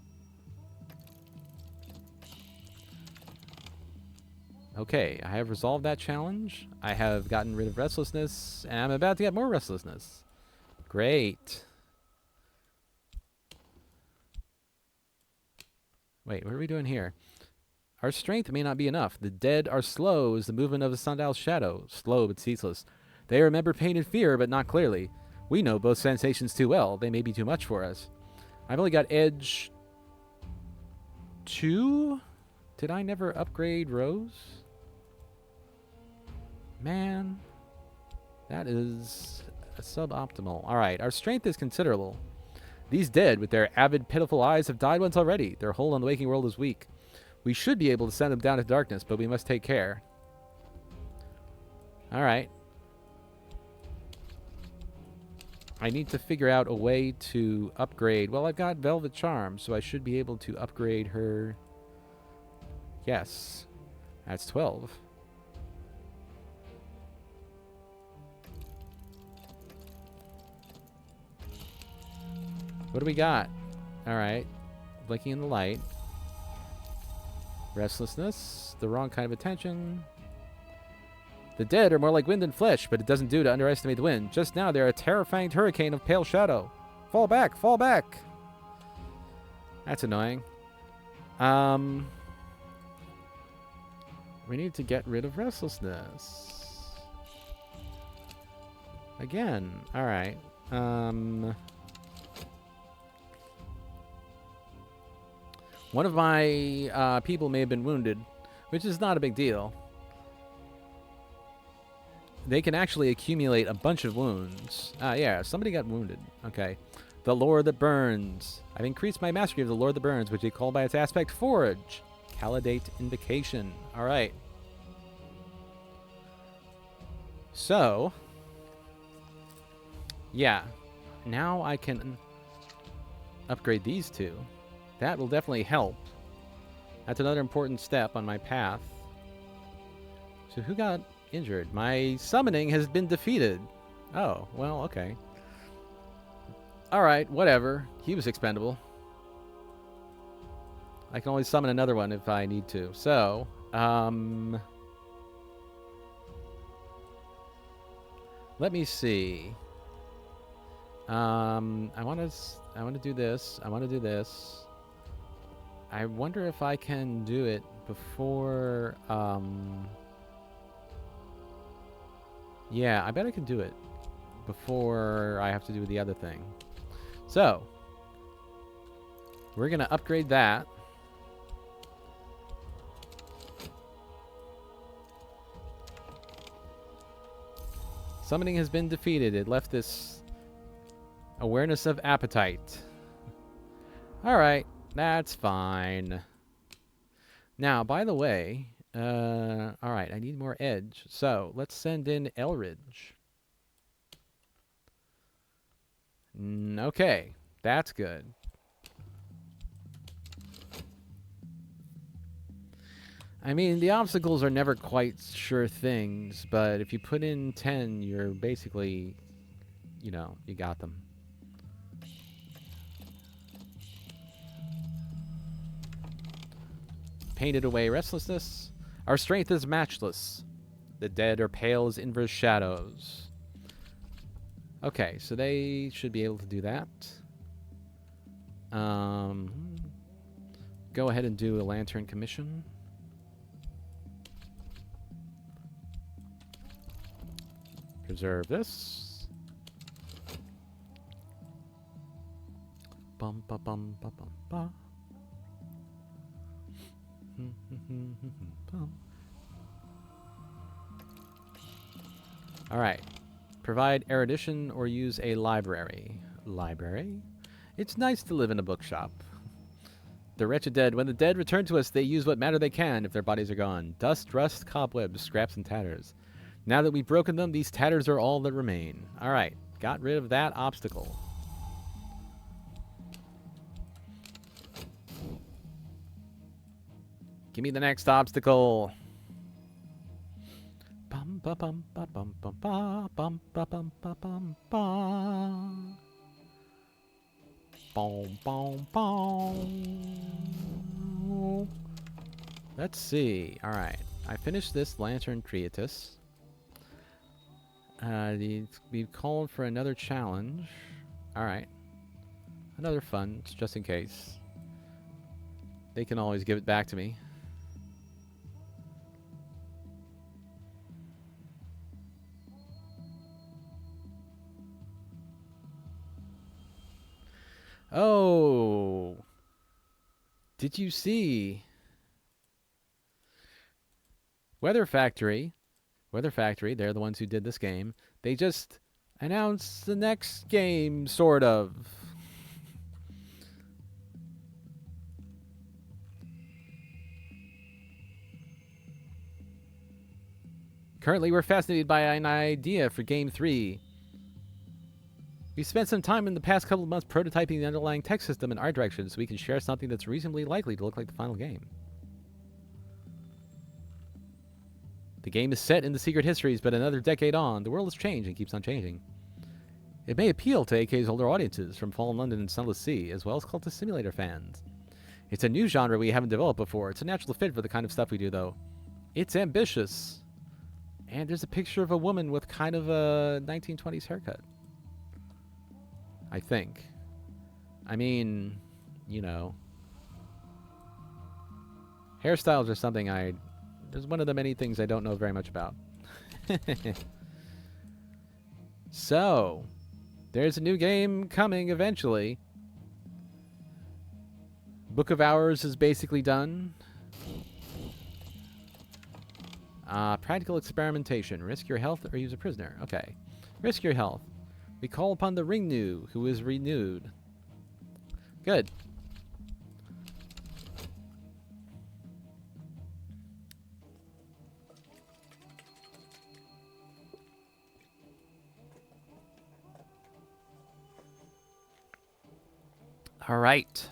Okay, I have resolved that challenge. I have gotten rid of restlessness, and I'm about to get more restlessness. Great. Wait, what are we doing here? Our strength may not be enough. The dead are slow as the movement of the sundial's shadow, slow but ceaseless. They remember pain and fear, but not clearly. We know both sensations too well. They may be too much for us. I've only got Edge 2? Did I never upgrade Rose? Man, that is suboptimal. All right, our strength is considerable. These dead, with their avid, pitiful eyes, have died once already. Their hold on the waking world is weak. We should be able to send them down to darkness, but we must take care. All right. I need to figure out a way to upgrade. Well, I've got Velvet Charm, so I should be able to upgrade her. Yes. That's 12. What do we got? All right. Blinking in the light. Restlessness. The wrong kind of attention. The dead are more like wind than flesh, but it doesn't do to underestimate the wind. Just now, they're a terrifying hurricane of pale shadow. Fall back! Fall back! That's annoying. We need to get rid of restlessness. Again. Alright. One of my people may have been wounded, which is not a big deal. They can actually accumulate a bunch of wounds. Yeah, somebody got wounded. Okay. The Lore That Burns. I've increased my mastery of the Lore That Burns, which they call by its aspect Forge. Calidate Invocation. Alright. So. Yeah. Now I can upgrade these two. That will definitely help. That's another important step on my path. So who got injured? My summoning has been defeated. Oh, well, okay. Alright, whatever. He was expendable. I can always summon another one if I need to. So, let me see. I want to do this. I want to do this. I wonder if I can do it before, yeah, I bet I can do it before I have to do the other thing. So, we're going to upgrade that. Summoning has been defeated. It left this awareness of appetite. Alright, that's fine. Now, by the way, alright, I need more edge. So, let's send in Elridge. Okay, that's good. I mean, the obstacles are never quite sure things, but if you put in 10, you're basically, you know, you got them. Painted away restlessness. Our strength is matchless. The dead are pale as inverse shadows. Okay, so they should be able to do that. Go ahead and do a lantern commission. Preserve this. Bum ba bum ba bum ba. All right. Provide erudition or use a library. Library? It's nice to live in a bookshop. The wretched dead. When the dead return to us, they use what matter they can if their bodies are gone. Dust, rust, cobwebs, scraps, and tatters. Now that we've broken them, these tatters are all that remain. All right. Got rid of that obstacle. Give me the next obstacle. Bum ba bum ba bum bum ba bum ba bum ba bum ba. Boom boom boom. Let's see. All right. I finished this Lantern Treatise. We've called for another challenge. All right. Another fun, just in case. They can always give it back to me. Oh, did you see? Weather Factory. Weather Factory, they're the ones who did this game. They just announced the next game, sort of. Currently, we're fascinated by an idea for Game 3. We spent some time in the past couple of months prototyping the underlying tech system and art direction so we can share something that's reasonably likely to look like the final game. The game is set in the secret histories, but another decade on, the world has changed and keeps on changing. It may appeal to AK's older audiences from Fallen London and Sunless Sea, as well as Cultist Simulator fans. It's a new genre we haven't developed before. It's a natural fit for the kind of stuff we do, though. It's ambitious. And there's a picture of a woman with kind of a 1920s haircut. I think. I mean, you know. Hairstyles are something there's one of the many things I don't know very much about. So, there's a new game coming eventually. Book of Hours is basically done. Practical experimentation. Risk your health or use a prisoner. Okay. Risk your health. We call upon the Ringnu, who is renewed. Good. All right.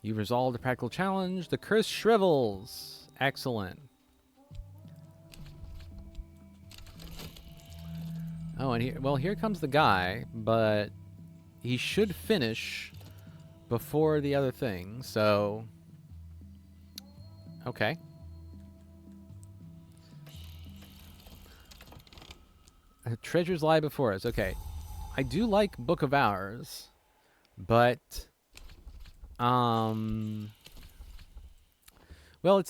You've resolved the practical challenge. The curse shrivels. Excellent. Oh, and here comes the guy, but he should finish before the other thing, so... Okay. Treasures lie before us. Okay. I do like Book of Hours, but... Well,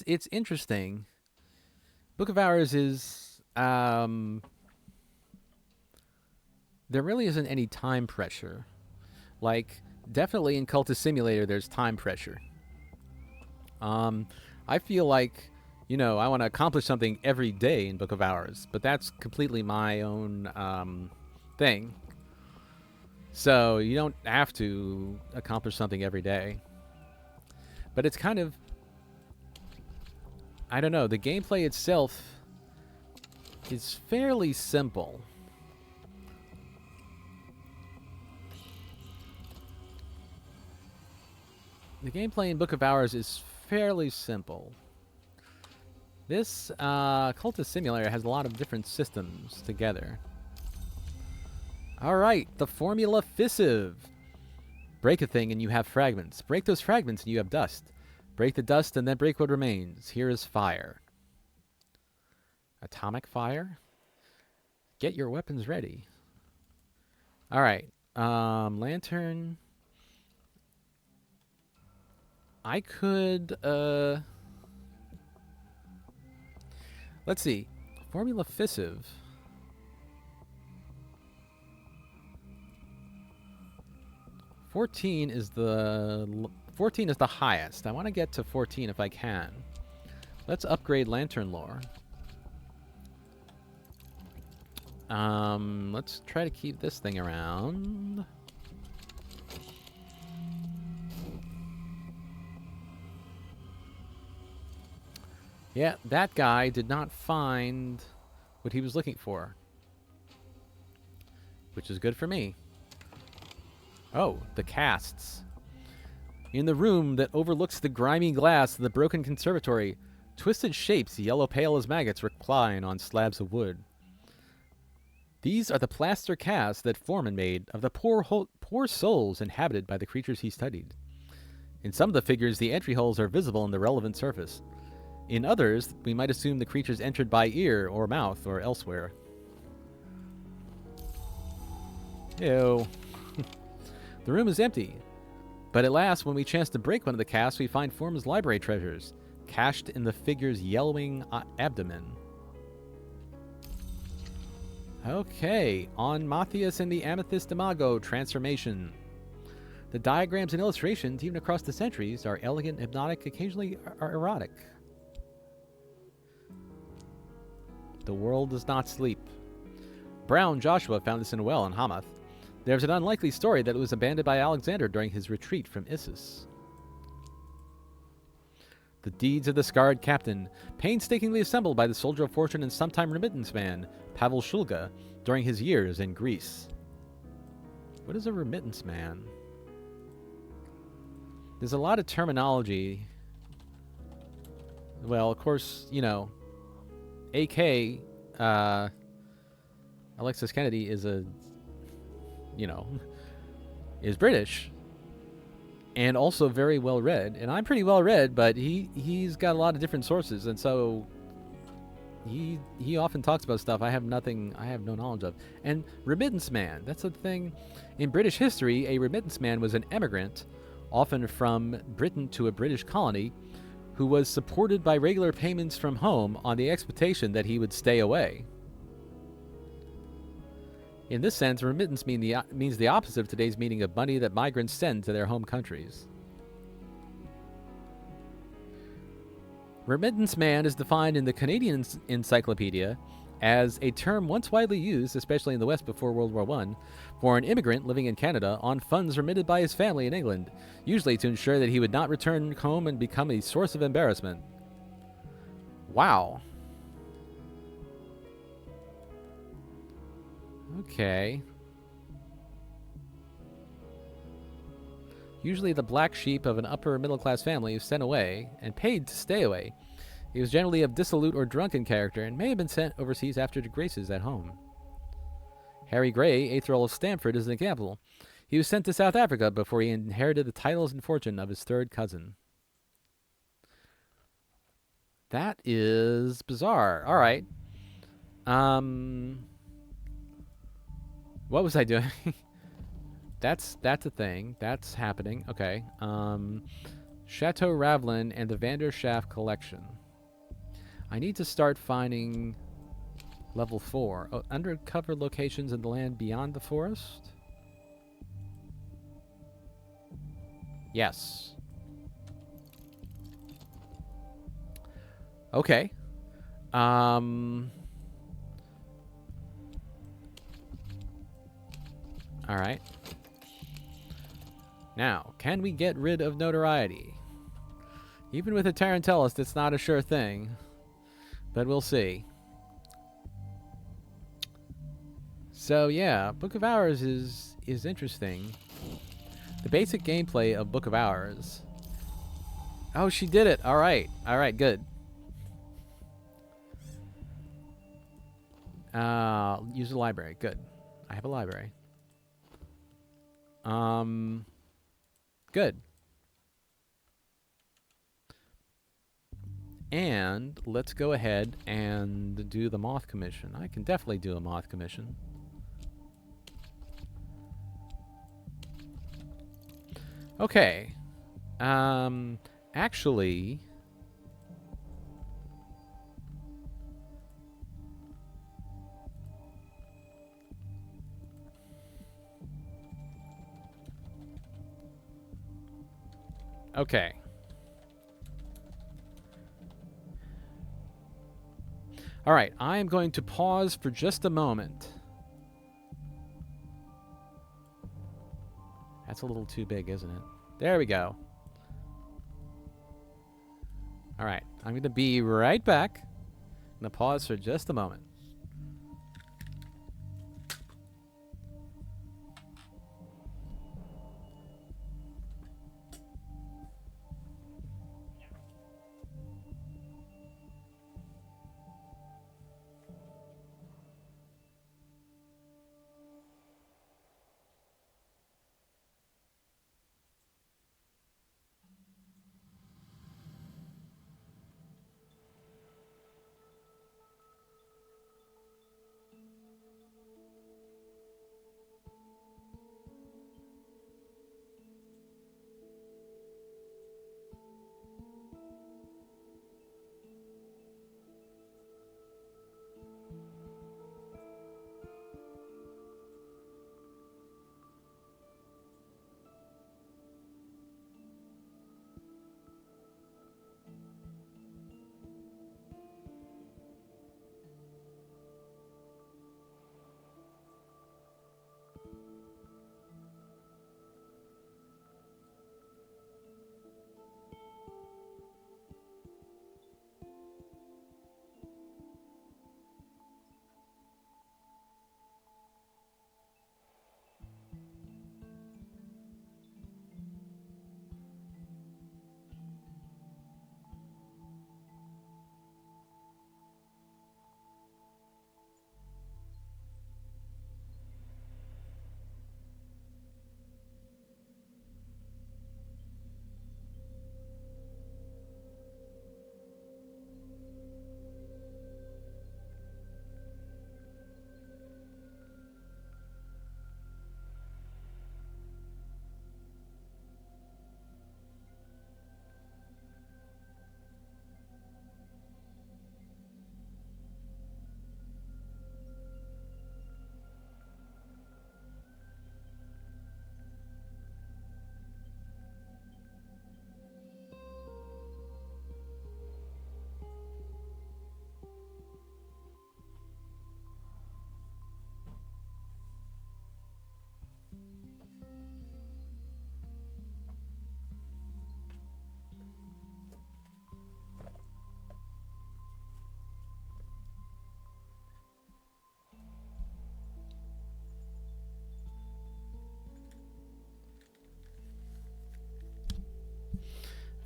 it's interesting. Book of Hours is... There really isn't any time pressure. Like, definitely in Cultist Simulator, there's time pressure. I feel like, you know, I want to accomplish something every day in Book of Hours, but that's completely my own thing. So you don't have to accomplish something every day. But it's kind of... I don't know, the gameplay itself is fairly simple. The gameplay in Book of Hours is fairly simple. This Cultist Simulator has a lot of different systems together. Alright, the formula fissive. Break a thing and you have fragments. Break those fragments and you have dust. Break the dust and then break what remains. Here is fire. Atomic fire? Get your weapons ready. Alright, lantern... I could, let's see. Formula fissive. 14 is the highest. I want to get to 14 if I can. Let's upgrade lantern lore. Let's try to keep this thing around. Yeah, that guy did not find what he was looking for. Which is good for me. Oh, the casts. In the room that overlooks the grimy glass of the broken conservatory, twisted shapes, yellow pale as maggots, recline on slabs of wood. These are the plaster casts that Foreman made of the poor souls inhabited by the creatures he studied. In some of the figures, the entry holes are visible in the relevant surface. In others, we might assume the creatures entered by ear or mouth or elsewhere. Ew. The room is empty. But at last, when we chance to break one of the casts, we find Foreman's library treasures, cached in the figure's yellowing abdomen. Okay, on Matthias and the Amethyst Imago transformation. The diagrams and illustrations, even across the centuries, are elegant, hypnotic, occasionally are erotic. The world does not sleep. Brown Joshua found this in a well in Hamath. There's an unlikely story that it was abandoned by Alexander during his retreat from Issus. The deeds of the scarred captain, painstakingly assembled by the soldier of fortune and sometime remittance man, Pavel Shulga, during his years in Greece. What is a remittance man? There's a lot of terminology. Well, of course, you know, AK, Alexis Kennedy is is British. And also very well read. And I'm pretty well read, but he's got a lot of different sources, and so he often talks about stuff I have no knowledge of. And remittance man, that's a thing. In British history, a remittance man was an emigrant, often from Britain to a British colony, who was supported by regular payments from home on the expectation that he would stay away. In this sense, remittance means the opposite of today's meaning of money that migrants send to their home countries. Remittance man is defined in the Canadian Encyclopedia as a term once widely used, especially in the West before World War I, for an immigrant living in Canada on funds remitted by his family in England, usually to ensure that he would not return home and become a source of embarrassment. Wow. Okay. Usually the black sheep of an upper middle-class family is sent away and paid to stay away. He was generally of dissolute or drunken character and may have been sent overseas after disgraces at home. Harry Grey, 8th Earl of Stamford, is an example. He was sent to South Africa before he inherited the titles and fortune of his third cousin. That is bizarre. All right. What was I doing? That's a thing. That's happening. Okay. Chateau Ravlin and the Vanderschaft collection. I need to start finding level 4. Oh, undercover locations in the land beyond the forest? Yes. Okay. Alright. Now, can we get rid of notoriety? Even with a Tarantellus, it's not a sure thing. But we'll see. So yeah, Book of Hours is interesting. The basic gameplay of Book of Hours. Oh, she did it. Alright. Alright, good. Use the library. Good. I have a library. Good. And let's go ahead and do the moth commission. I can definitely do a moth commission. Okay. Actually, okay. All right, I am going to pause for just a moment. That's a little too big, isn't it? There we go. All right, I'm going to be right back. I'm going to pause for just a moment.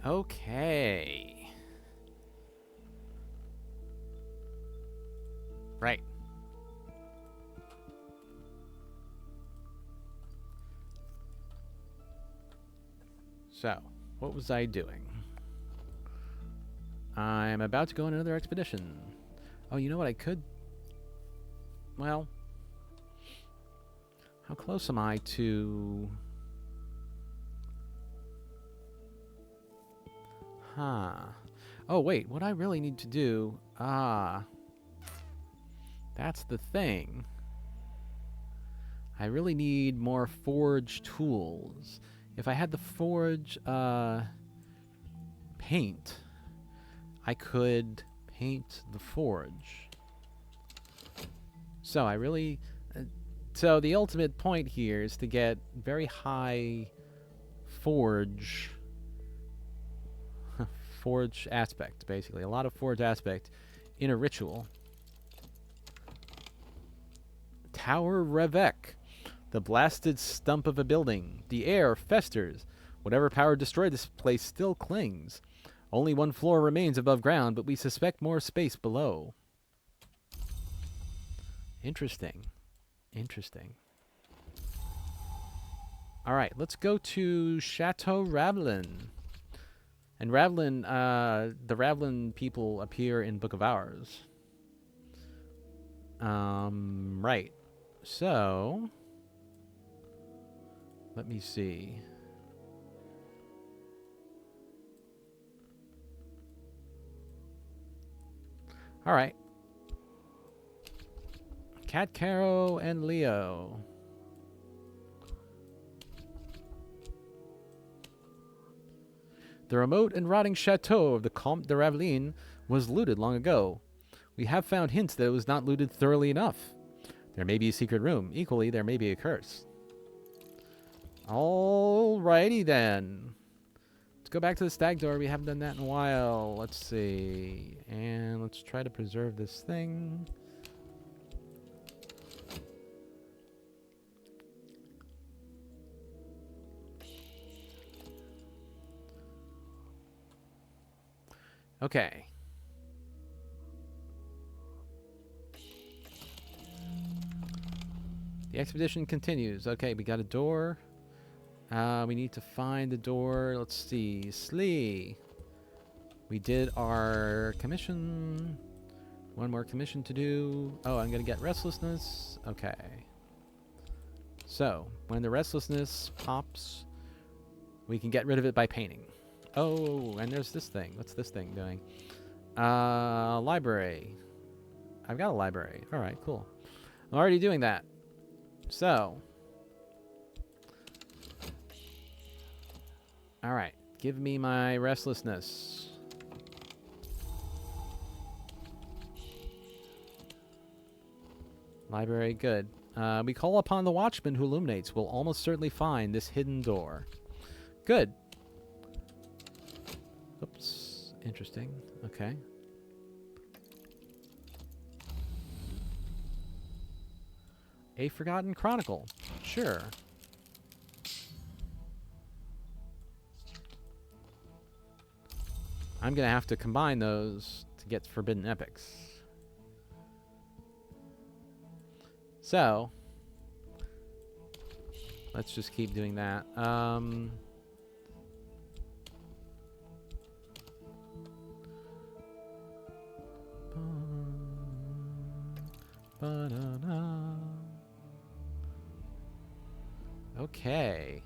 Okay. Right. So, what was I doing? I'm about to go on another expedition. Oh, you know what I could... Well... How close am I to... Huh. Oh, wait. What I really need to do... That's the thing. I really need more forge tools. If I had the forge, paint, I could paint the forge. So I really... so the ultimate point here is to get very high forge... forge aspect, basically. A lot of forge aspect in a ritual. Tower Revek. The blasted stump of a building. The air festers. Whatever power destroyed this place still clings. Only one floor remains above ground, but we suspect more space below. Interesting. Interesting. Alright, let's go to Chateau Ravlin. And Ravlin, the Ravlin people appear in Book of Hours. Right. So... let me see. All right. Cat Caro and Leo. The remote and rotting chateau of the Comte de Ravlin was looted long ago. We have found hints that it was not looted thoroughly enough. There may be a secret room. Equally, there may be a curse. Alrighty then. Let's go back to the stag door. We haven't done that in a while. Let's see. And let's try to preserve this thing. Okay. The expedition continues. Okay, we got a door. We need to find the door. Let's see. Slee. We did our commission. One more commission to do. Oh, I'm going to get restlessness. Okay. So, when the restlessness pops, we can get rid of it by painting. Oh, and there's this thing. What's this thing doing? Library. I've got a library. All right, cool. I'm already doing that. So. All right. Give me my restlessness. Library, good. We call upon the watchman who illuminates. We'll almost certainly find this hidden door. Good. Oops. Interesting. Okay. A Forgotten Chronicle. Sure. I'm going to have to combine those to get Forbidden Epics. So, let's just keep doing that. Okay.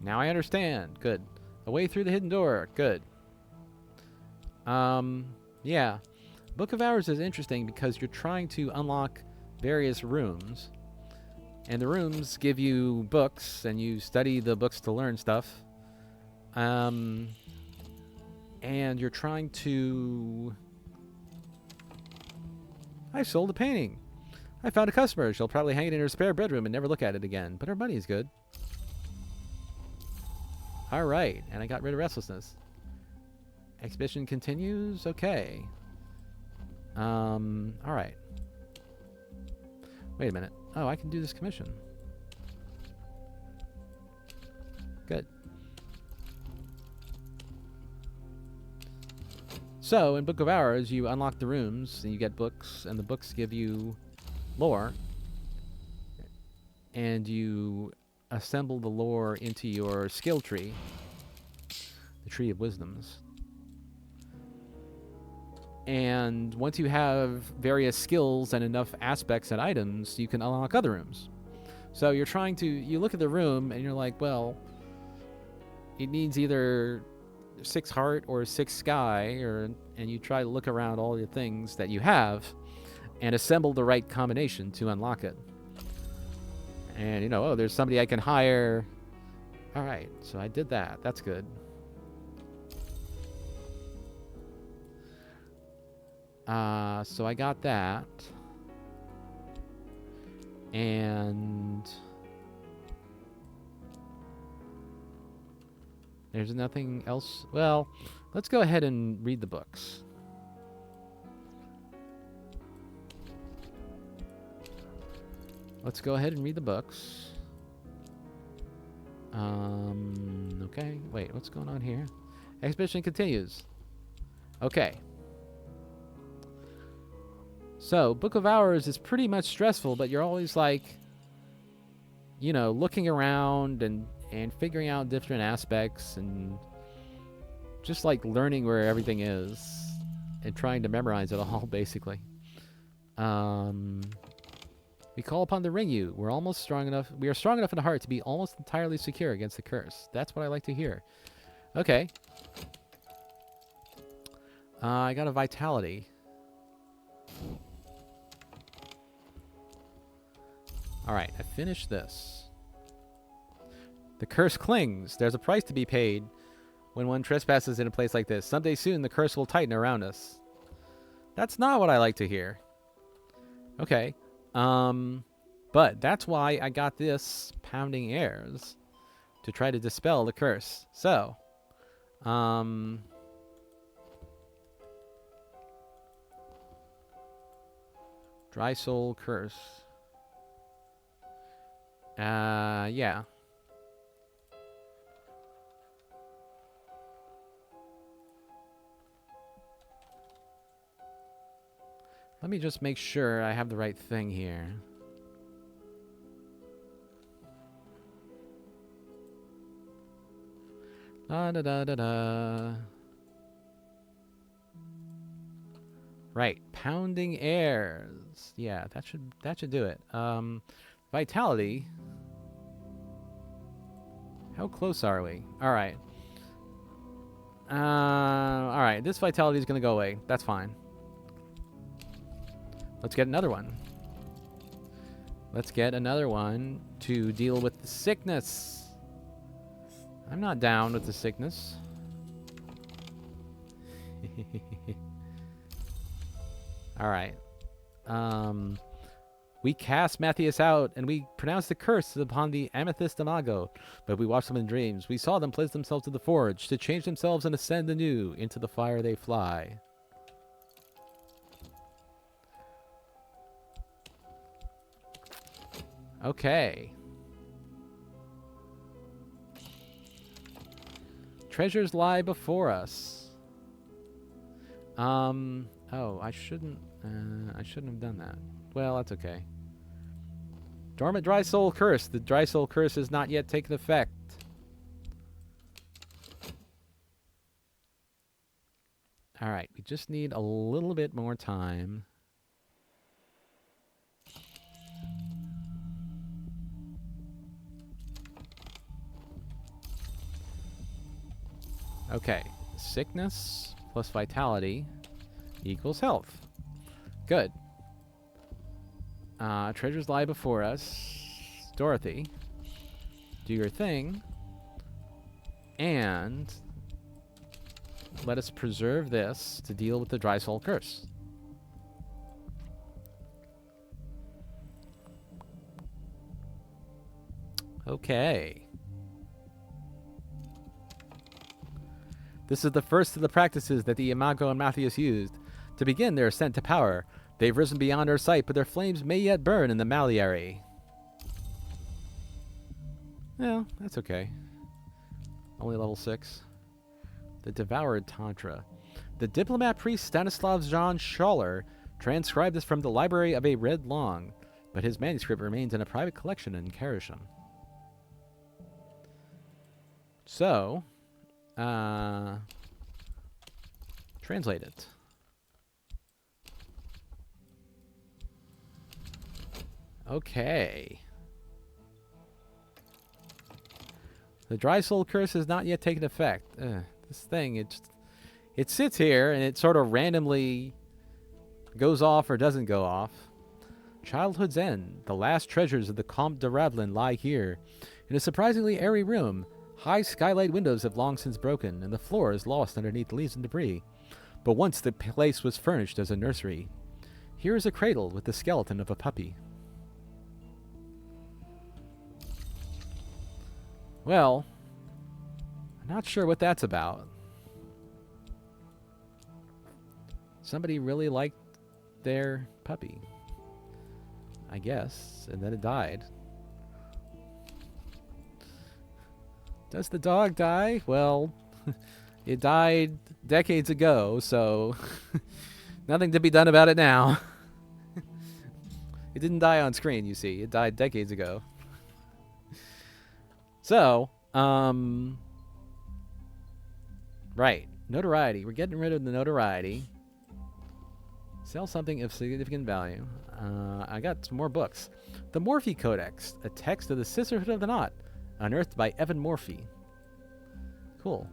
Now I understand. Good. A way through the hidden door. Good. Yeah. Book of Hours is interesting because you're trying to unlock various rooms. And the rooms give you books, and you study the books to learn stuff. And you're trying to... I sold a painting. I found a customer. She'll probably hang it in her spare bedroom and never look at it again. But her money's good. Alright, and I got rid of restlessness. Exhibition continues? Okay. Alright. Wait a minute. Oh, I can do this commission. Good. So, in Book of Hours, you unlock the rooms, and you get books, and the books give you lore. And you assemble the lore into your skill tree, the Tree of Wisdoms. And once you have various skills and enough aspects and items, you can unlock other rooms. So you're trying to, you look at the room, and you're like, well, it needs either 6 heart or 6 sky, and you try to look around all the things that you have and assemble the right combination to unlock it. And you know, oh, there's somebody I can hire. All right, so I did that. That's good. So I got that. And there's nothing else. Well, let's go ahead and read the books. Let's go ahead and read the books. Okay. Wait, what's going on here? Expedition continues. Okay. So, Book of Hours is pretty much stressful, but you're always like, you know, looking around and figuring out different aspects and just like learning where everything is and trying to memorize it all, basically. We call upon the Ringu. We are strong enough in the heart to be almost entirely secure against the curse. That's what I like to hear. Okay. I got a vitality. Alright, I finished this. The curse clings. There's a price to be paid when one trespasses in a place like this. Someday soon, the curse will tighten around us. That's not what I like to hear. Okay. But that's why I got this Pounding Airs, to try to dispel the curse. So, Dry Soul Curse. Yeah. Let me just make sure I have the right thing here. Da da da da da. Right, Pounding Airs. Yeah, that should do it. Vitality. How close are we? All right. All right. This vitality is gonna go away. That's fine. Let's get another one. Let's get another one to deal with the sickness. I'm not down with the sickness. All right. We cast Matthias out, and we pronounced the curse upon the Amethyst Imago, but we watched them in dreams. We saw them place themselves to the forge, to change themselves and ascend anew. Into the fire they fly. Okay. Treasures lie before us. Oh, I shouldn't have done that. Well, that's okay. Dormant Dry Soul Curse. The Dry Soul Curse has not yet taken effect. All right, we just need a little bit more time. Okay, sickness plus vitality equals health. Good. Treasures lie before us. Dorothy, do your thing. And let us preserve this to deal with the Dry Soul Curse. Okay. This is the first of the practices that the Imago and Matthias used. To begin their ascent to power, they've risen beyond our sight, but their flames may yet burn in the Maliary. Well, that's okay. Only level 6. The Devoured Tantra. The diplomat priest Stanislav Jean Schaller transcribed this from the library of a Red Long, but his manuscript remains in a private collection in Karashan. So, translate it. Okay. The dry soul curse has not yet taken effect. This thing, it sits here and it sort of randomly goes off or doesn't go off. Childhood's End. The last treasures of the Comte de Ravelin lie here. In a surprisingly airy room, high skylight windows have long since broken, and the floor is lost underneath leaves and debris. But once the place was furnished as a nursery. Here is a cradle with the skeleton of a puppy. Well, I'm not sure what that's about. Somebody really liked their puppy, I guess, and then it died. Does the dog die? Well, it died decades ago, so nothing to be done about it now. It didn't die on screen, you see. It died decades ago. So, right. Notoriety. We're getting rid of the notoriety. Sell something of significant value. I got some more books. The Morphe Codex, a text of the Sisterhood of the Knot, unearthed by Evan Morphe. Cool.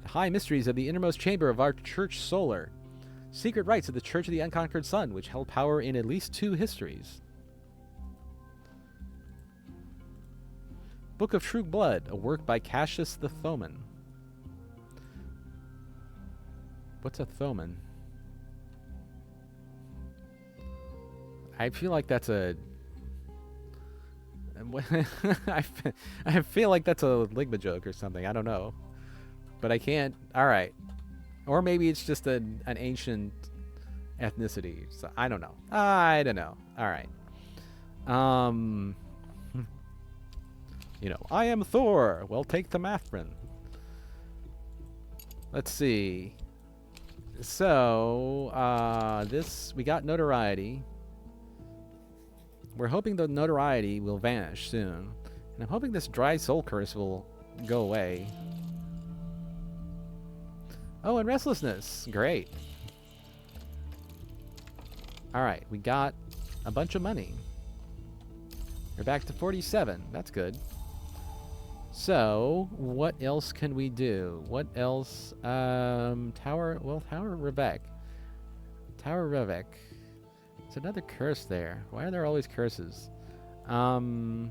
The High Mysteries of the Innermost Chamber of our Church Solar. Secret Rites of the Church of the Unconquered Sun, which held power in at least 2 histories. Book of True Blood, a work by Cassius the Thoman. What's a Thoman? I feel like that's a... I feel like that's a Ligma joke or something. I don't know. But I can't... Alright. Or maybe it's just an ancient ethnicity. So I don't know. I don't know. Alright. You know, I am Thor. Well, take the Mathrin. Let's see. So, this... We got notoriety. We're hoping the notoriety will vanish soon. And I'm hoping this dry soul curse will go away. Oh, and restlessness. Great. Alright, we got a bunch of money. We're back to 47. That's good. So, what else can we do? What else? Tower... Well, Tower Revek. Tower Revek. There's another curse there. Why are there always curses? Right.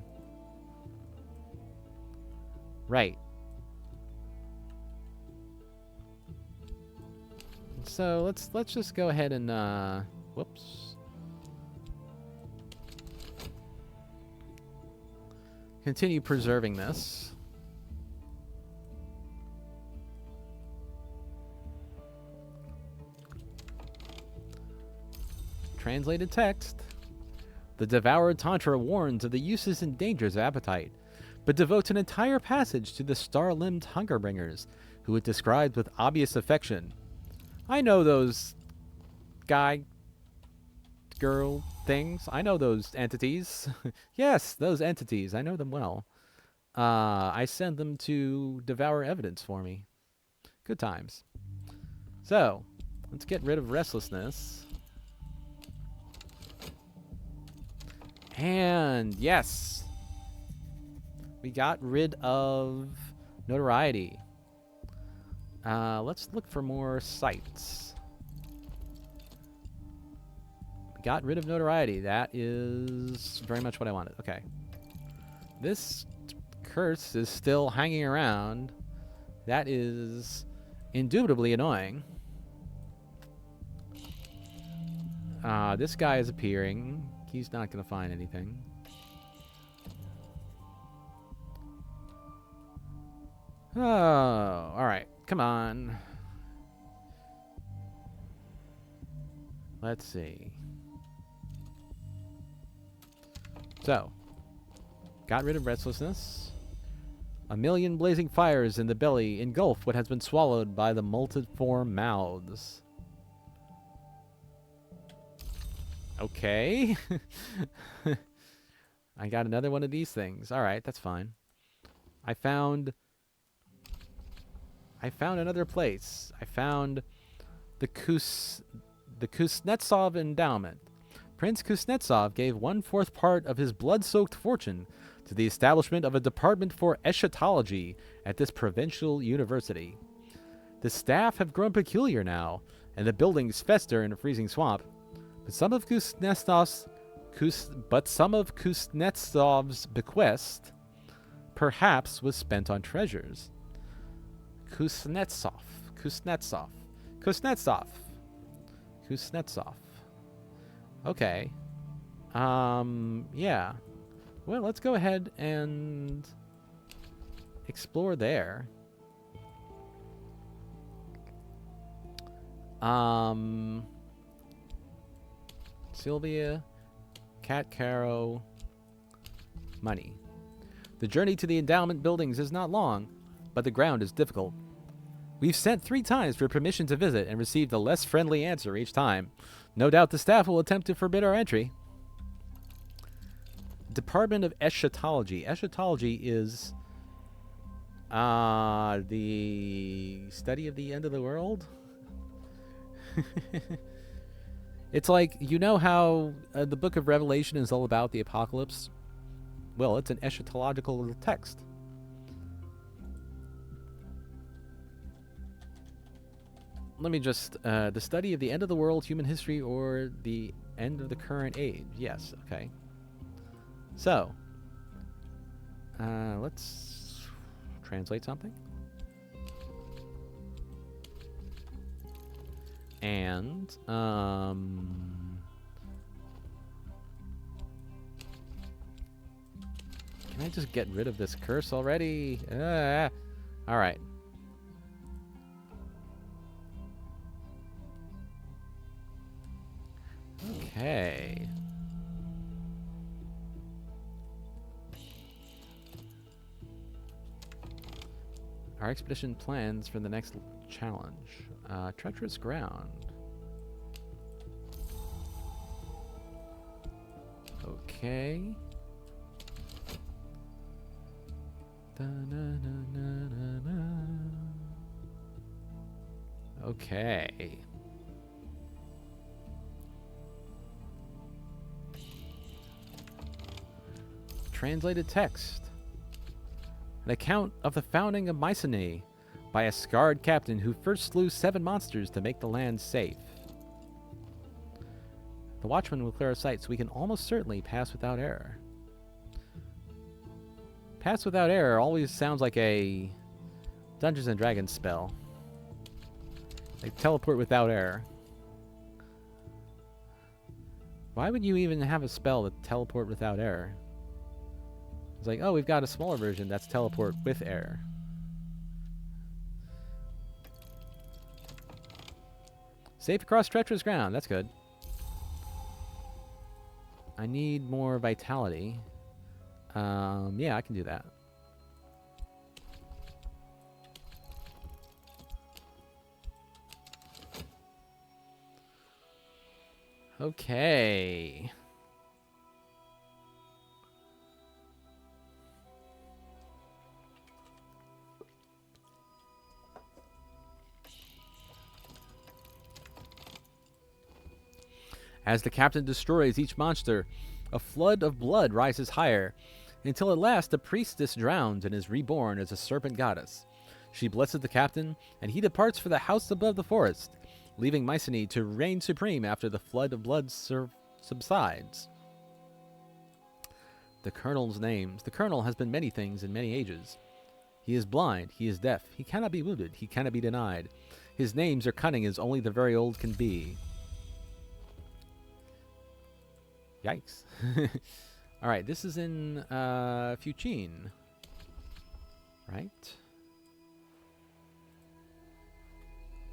So let's just go ahead and whoops. Continue preserving this. Translated text. The Devoured Tantra warns of the uses and dangers of appetite, but devotes an entire passage to the star-limbed hunger-bringers, who it describes with obvious affection. I know those guy, girl things. I know those entities. Yes, those entities. I know them well. I send them to devour evidence for me. Good times. So, let's get rid of restlessness. And yes, we got rid of notoriety. Let's look for more sites. We got rid of notoriety. That is very much what I wanted. Okay. This curse is still hanging around. That is indubitably annoying. This guy is appearing. He's not going to find anything. Oh, alright. Come on. Let's see. So, Got rid of restlessness. A million blazing fires in the belly engulf what has been swallowed by the multiform mouths. Okay. I got another one of these things. Alright, that's fine. I found another place. I found the Kuznetsov endowment. Prince Kuznetsov gave 1/4 part of his blood-soaked fortune to the establishment of a department for eschatology at this provincial university. The staff have grown peculiar now, and the buildings fester in a freezing swamp. But some of Kuznetsov's bequest perhaps was spent on treasures. Kuznetsov. Okay. Yeah. Well, let's go ahead and explore there. Sylvia, Cat Caro, money. The journey to the endowment buildings is not long, but the ground is difficult. We've sent 3 times for permission to visit and received a less friendly answer each time. No doubt the staff will attempt to forbid our entry. Department of Eschatology. Eschatology is the study of the end of the world? It's like, you know how the book of Revelation is all about the apocalypse? Well, it's an eschatological text. Let me just, the study of the end of the world, human history, or the end of the current age. Yes, okay. So, let's translate something. And, can I just get rid of this curse already? Alright. Okay. Our expedition plans for the next challenge. Treacherous ground. Okay. Okay. Translated text. An account of the founding of Mycenae by a scarred captain who first slew 7 monsters to make the land safe. The watchman will clear our sight so we can almost certainly pass without error. Pass without error always sounds like a Dungeons and Dragons spell. Like teleport without error. Why would you even have a spell to teleport without error? It's like, oh, we've got a smaller version that's teleport with error. Safe across treacherous ground. That's good. I need more vitality. Yeah, I can do that. Okay. As the captain destroys each monster, a flood of blood rises higher, until at last the priestess drowns and is reborn as a serpent goddess. She blesses the captain, and he departs for the house above the forest, leaving Mycenae to reign supreme after the flood of blood subsides. The colonel's names. The colonel has been many things in many ages. He is blind, he is deaf, he cannot be wounded, he cannot be denied. His names are cunning as only the very old can be. Yikes. Alright, this is in Fucine. Right?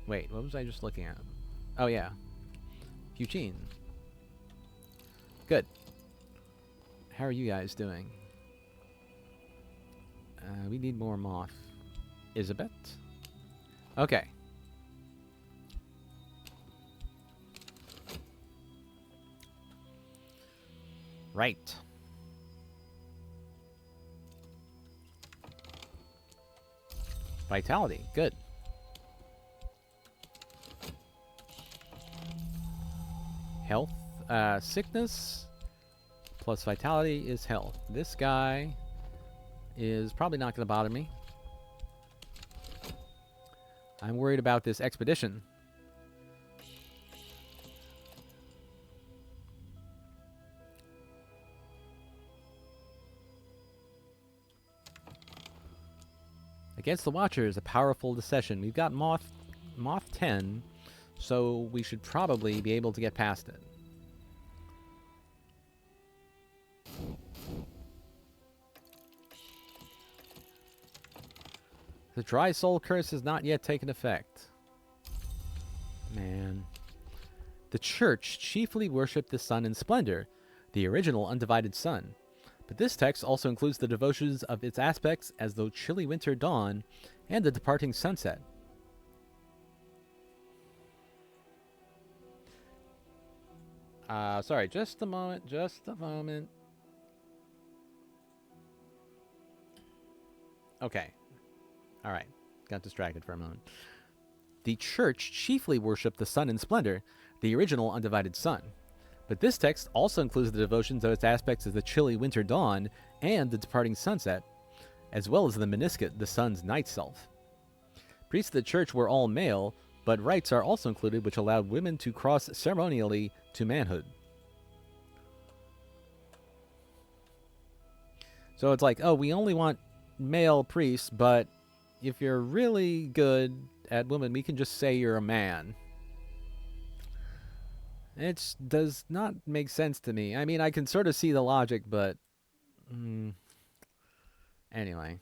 Wait, what was I just looking at? Oh, yeah. Fucine. Good. How are you guys doing? We need more moth. Isabet? Okay. Right. Vitality. Good. Health. Sickness plus vitality is health. This guy is probably not going to bother me. I'm worried about this expedition. Against the Watchers, a powerful decision. We've got Moth 10, so we should probably be able to get past it. The Dry Soul Curse has not yet taken effect. Man. The Church chiefly worshipped the sun in splendor, the original undivided sun. But this text also includes the devotions of its aspects as the chilly winter dawn and the departing sunset. Sorry, just a moment, Okay. All right. Got distracted for a moment. The Church chiefly worshipped the sun in splendor, the original undivided sun. But this text also includes the devotions of its aspects as the chilly winter dawn and the departing sunset, as well as the meniscate, the sun's night self. Priests of the Church were all male, but rites are also included which allowed women to cross ceremonially to manhood. So it's like, oh, we only want male priests, but if you're really good at women, we can just say you're a man. It does not make sense to me. I mean, I can sort of see the logic, but... Anyway.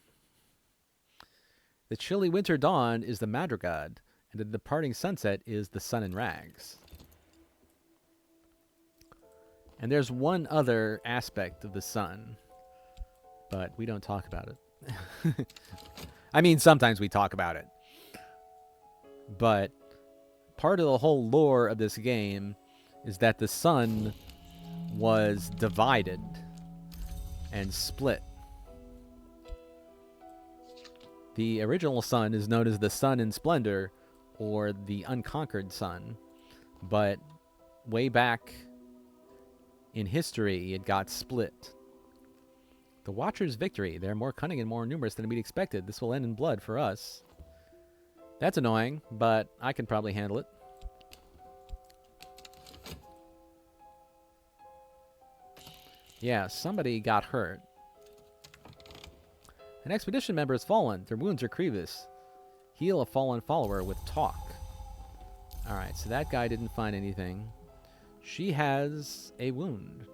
The chilly winter dawn is the madrigad, and the departing sunset is the sun in rags. And there's one other aspect of the sun, but we don't talk about it. I mean, sometimes we talk about it. But part of the whole lore of this game is that the sun was divided and split. The original sun is known as the sun in splendor, or the unconquered sun. But way back in history, it got split. The Watchers' victory. They're more cunning and more numerous than we'd expected. This will end in blood for us. That's annoying, but I can probably handle it. Yeah, somebody got hurt. An expedition member has fallen. Their wounds are grievous. Heal a fallen follower with talk. Alright, so that guy didn't find anything. She has a wound.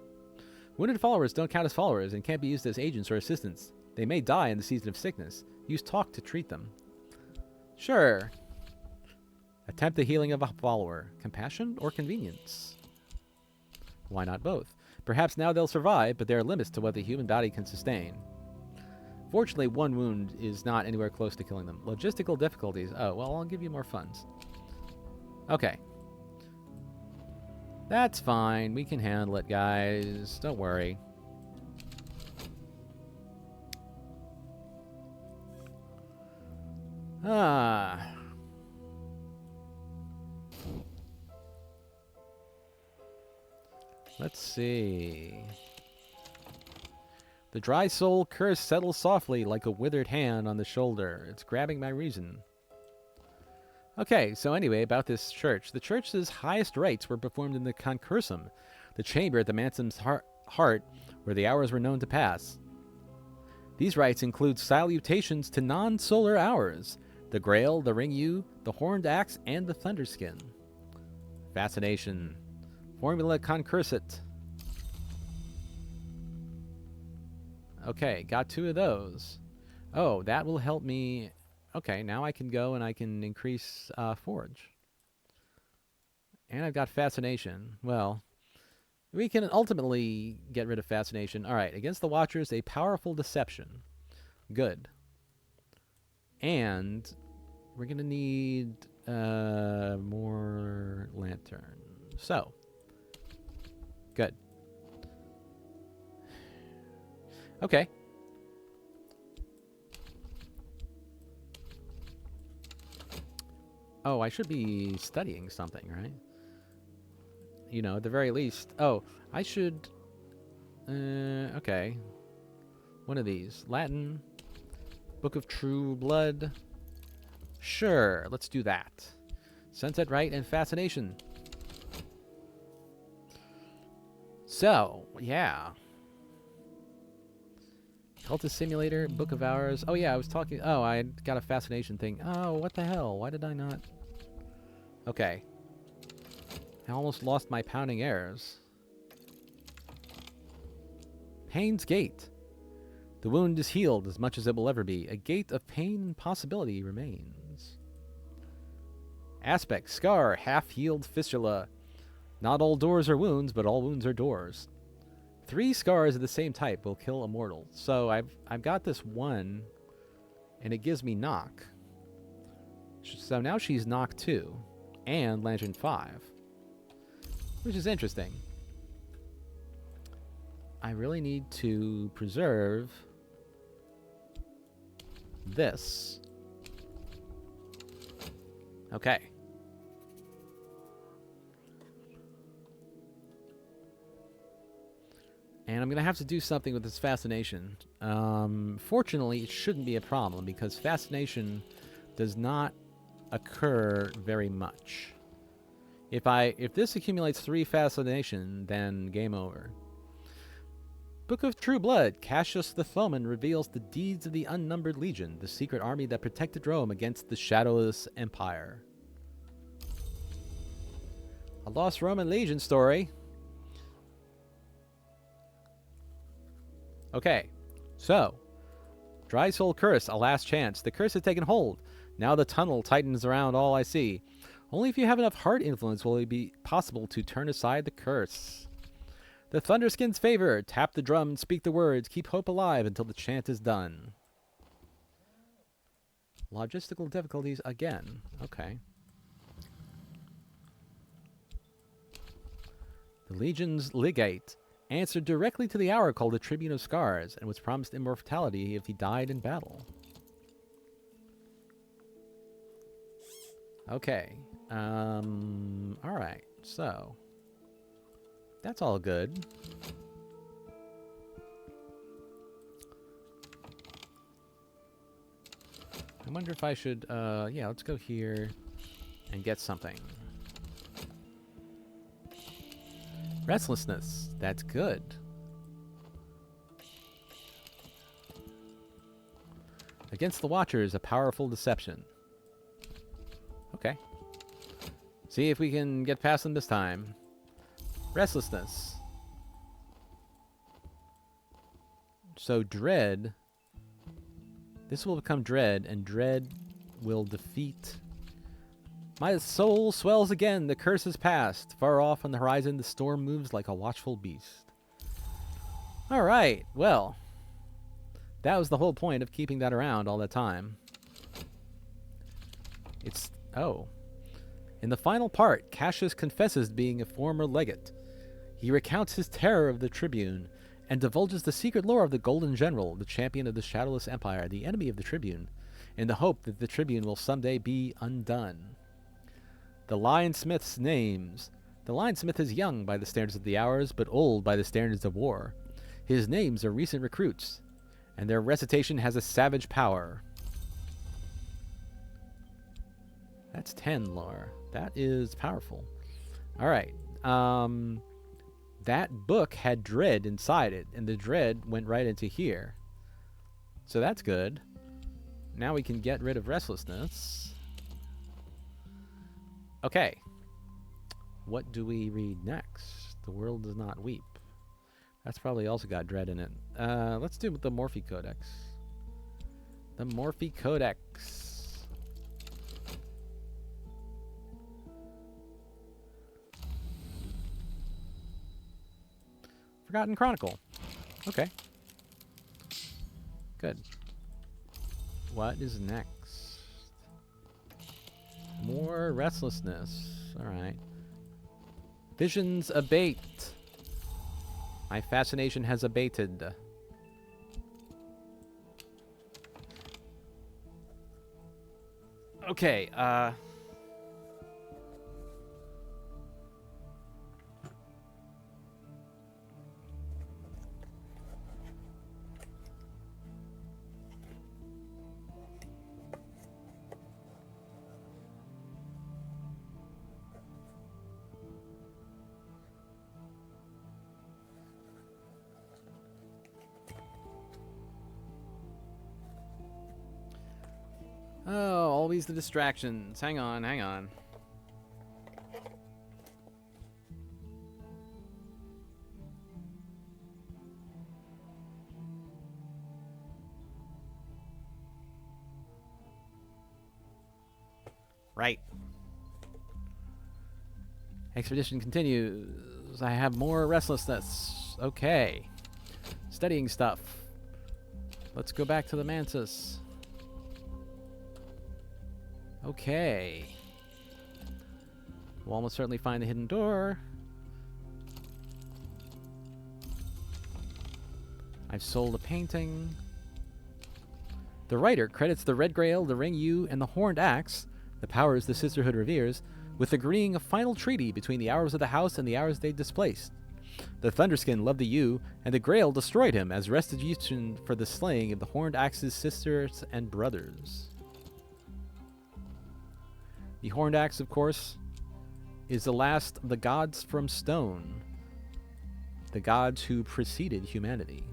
Wounded followers don't count as followers and can't be used as agents or assistants. They may die in the season of sickness. Use talk to treat them. Sure. Attempt the healing of a follower. Compassion or convenience? Why not both? Perhaps now they'll survive, but there are limits to what the human body can sustain. Fortunately, one wound is not anywhere close to killing them. Logistical difficulties. Oh, well, I'll give you more funds. Okay. That's fine. We can handle it, guys. Don't worry. Let's see. The dry soul curse settles softly like a withered hand on the shoulder. It's grabbing my reason. Okay, so anyway, about this church. The church's highest rites were performed in the concursum, the chamber at the manson's heart where the hours were known to pass. These rites include salutations to non-solar hours, the grail, the ring-yew, the horned axe, and the thunderskin. Fascination. Formula concursit. Okay, got 2 of those. Oh, that will help me. Okay, now I can go and I can increase forge. And I've got fascination. Well, we can ultimately get rid of fascination. All right, against the Watchers, a powerful deception. Good. And we're going to need more lantern. So, good. Okay. Oh, I should be studying something, right? You know, at the very least. Oh, I should... okay. One of these. Latin. Book of True Blood. Sure, let's do that. Sunset Rite and Fascination. So, yeah. Cultist Simulator, Book of Hours. Oh, yeah, I was talking... Oh, I got a Fascination thing. Oh, what the hell? Why did I not... Okay. I almost lost my pounding airs. Pain's Gate. The wound is healed as much as it will ever be. A gate of pain and possibility remains. Aspect. Scar. Half-healed fistula. Not all doors are wounds, but all wounds are doors. 3 scars of the same type will kill a mortal. So I've got this one, and it gives me knock. So now she's knock 2, and lantern 5, which is interesting. I really need to preserve this. Okay. And I'm going to have to do something with this fascination. Fortunately, it shouldn't be a problem because fascination does not occur very much. If this accumulates 3 fascination, then game over. Book of True Blood. Cassius the Foeman reveals the deeds of the unnumbered legion, the secret army that protected Rome against the shadowless empire. A lost Roman legion story. Okay, so Dry Soul Curse, a last chance. The curse has taken hold. Now the tunnel tightens around all I see. Only if you have enough heart influence will it be possible to turn aside the curse. The Thunderskin's favor. Tap the drum and speak the words. Keep hope alive until the chant is done. Logistical difficulties again. Okay. The Legion's Legate answered directly to the hour called the Tribune of Scars and was promised immortality if he died in battle. Okay. Alright, so that's all good. I wonder if I should, yeah, let's go here and get something. Restlessness. That's good. Against the Watchers, a powerful deception. Okay. See if we can get past them this time. Restlessness. So dread. This will become dread, and dread will defeat. My soul swells again. The curse is past. Far off on the horizon, the storm moves like a watchful beast. All right. Well, that was the whole point of keeping that around all the time. It's... Oh. In the final part, Cassius confesses being a former legate. He recounts his terror of the Tribune and divulges the secret lore of the Golden General, the champion of the Shadowless Empire, the enemy of the Tribune, in the hope that the Tribune will someday be undone. The Lionsmith's names. The Lionsmith is young by the standards of the hours, but old by the standards of war. His names are recent recruits, and their recitation has a savage power. That's 10 lore. That is powerful. Alright. That book had dread inside it, and the dread went right into here. So that's good. Now we can get rid of restlessness. Okay. What do we read next? The world does not weep. That's probably also got dread in it. Let's do the Morphe Codex. The Morphe Codex. Forgotten Chronicle. Okay. Good. What is next? More restlessness. Alright. Visions abate. My fascination has abated. Okay, oh, always the distractions. Hang on, hang on. Right. Expedition continues. I have more restlessness. Okay. Studying stuff. Let's go back to the Mantis. Okay. We'll almost certainly find the hidden door. I've sold a painting. The writer credits the Red Grail, the Ring Yew, and the Horned Axe, the powers the Sisterhood reveres, with agreeing a final treaty between the Hours of the House and the Hours they displaced. The Thunderskin loved the Yew, and the Grail destroyed him as restitution for the slaying of the Horned Axe's sisters and brothers. The Horned Axe, of course, is the last of the gods from stone, the gods who preceded humanity.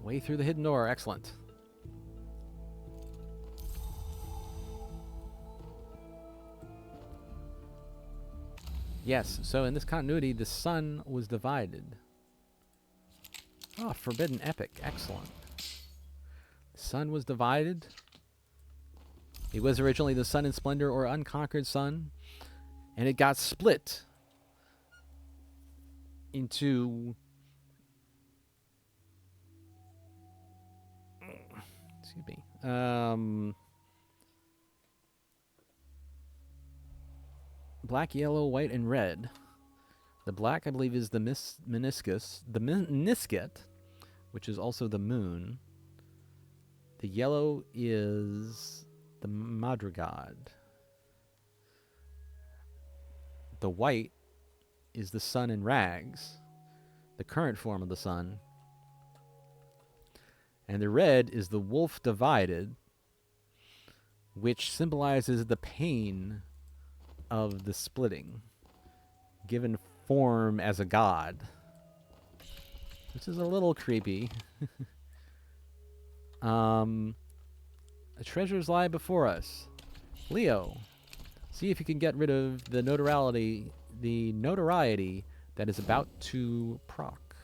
Way through the hidden door, excellent. Yes, so in this continuity, the sun was divided. Oh, Forbidden Epic, excellent. The sun was divided. It was originally the Sun in Splendor or Unconquered Sun, and it got split into... Excuse me. Black, yellow, white, and red. The black, I believe, is the meniscus. The menisket, which is also the moon. The yellow is the madrigad. The white is the sun in rags, the current form of the sun. And the red is the wolf divided, which symbolizes the pain of the splitting, given form as a god, which is a little creepy. The treasures lie before us. Leo, see if you can get rid of the notoriety that is about to proc.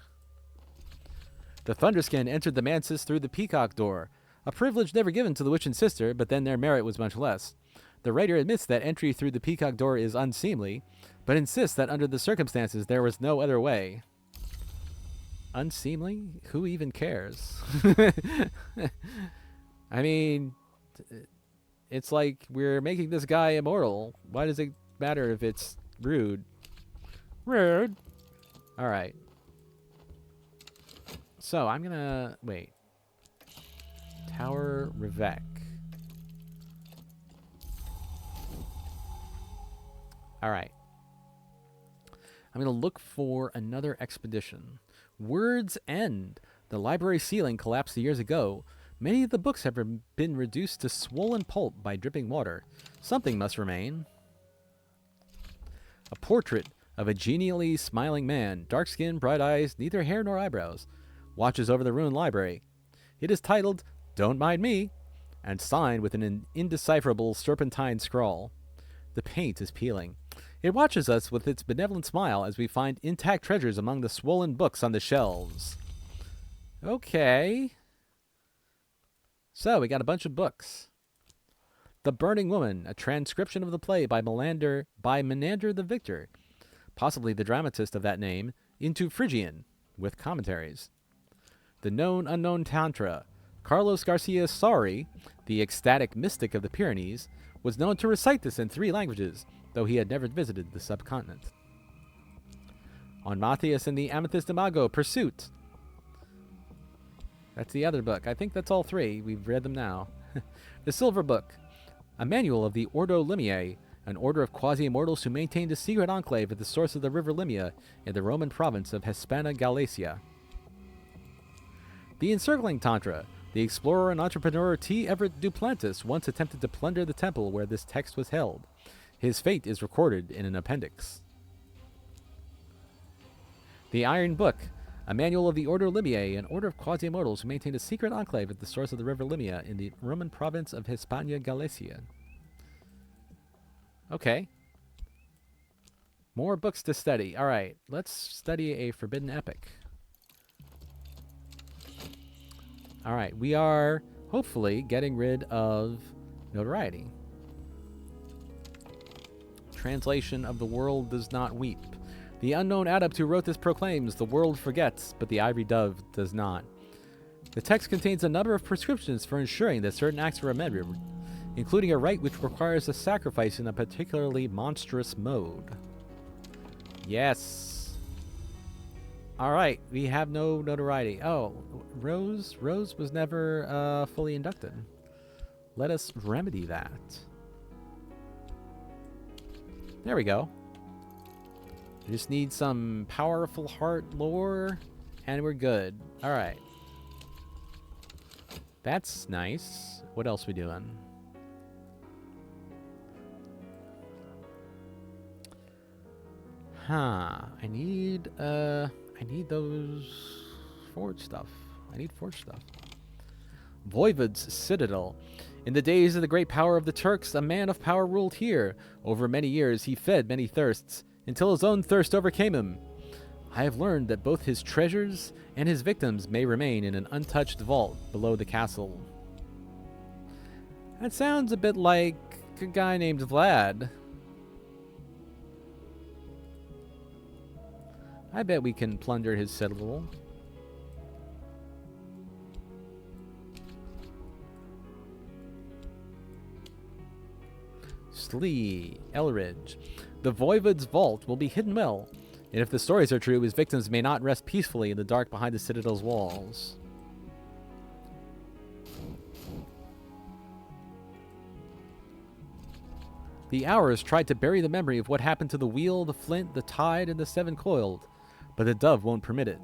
The Thunderskin entered the Mantis through the Peacock Door, a privilege never given to the Witch and Sister, but then their merit was much less. The writer admits that entry through the Peacock Door is unseemly, but insists that under the circumstances there was no other way. Unseemly? Who even cares? I mean, it's like we're making this guy immortal. Why does it matter if it's rude? Rude. All right. So I'm gonna wait. Tower Revec. All right. I'm gonna look for another expedition. Word's End. The library ceiling collapsed years ago. Many of the books have been reduced to swollen pulp by dripping water. Something must remain. A portrait of a genially smiling man, dark skin, bright eyes, neither hair nor eyebrows, watches over the ruined library. It is titled, "Don't Mind Me," and signed with an indecipherable serpentine scrawl. The paint is peeling. It watches us with its benevolent smile as we find intact treasures among the swollen books on the shelves. Okay. So, we got a bunch of books. The Burning Woman, a transcription of the play by Menander the Victor, possibly the dramatist of that name, into Phrygian, with commentaries. The Known Unknown Tantra. Carlos Garcia Sari, the ecstatic mystic of the Pyrenees, was known to recite this in 3 languages, though he had never visited the subcontinent. On Matthias and the Amethyst Imago, Pursuit. That's the other book. I think that's all 3. We've read them now. The Silver Book. A manual of the Ordo Limiae, an order of quasi-immortals who maintained a secret enclave at the source of the river Limia in the Roman province of Hispana Galicia. The Encircling Tantra. The explorer and entrepreneur T. Everett Duplantis once attempted to plunder the temple where this text was held. His fate is recorded in an appendix. The Iron Book. A manual of the Order Limiae, an order of quasi-immortals who maintained a secret enclave at the source of the river Limia in the Roman province of Hispania Galicia. Okay. More books to study. All right, let's study a forbidden epic. All right, we are hopefully getting rid of notoriety. Translation of The World Does Not Weep. The unknown adept who wrote this proclaims, the world forgets, but the ivory dove does not. The text contains a number of prescriptions for ensuring that certain acts are remembered, including a rite which requires a sacrifice in a particularly monstrous mode. Yes. Alright, we have no notoriety. Oh, Rose was never fully inducted. Let us remedy that. There we go. We just need some powerful heart lore, and we're good. Alright. That's nice. What else we doing? I need those forge stuff. I need forge stuff. Voivod's Citadel. In the days of the great power of the Turks, a man of power ruled here. Over many years, he fed many thirsts, until his own thirst overcame him. I have learned that both his treasures and his victims may remain in an untouched vault below the castle. That sounds a bit like a guy named Vlad. I bet we can plunder his citadel. Slee, Elridge. The Voivod's vault will be hidden well, and if the stories are true, his victims may not rest peacefully in the dark behind the citadel's walls. The Hours tried to bury the memory of what happened to the Wheel, the Flint, the Tide, and the Seven Coiled, but the Dove won't permit it.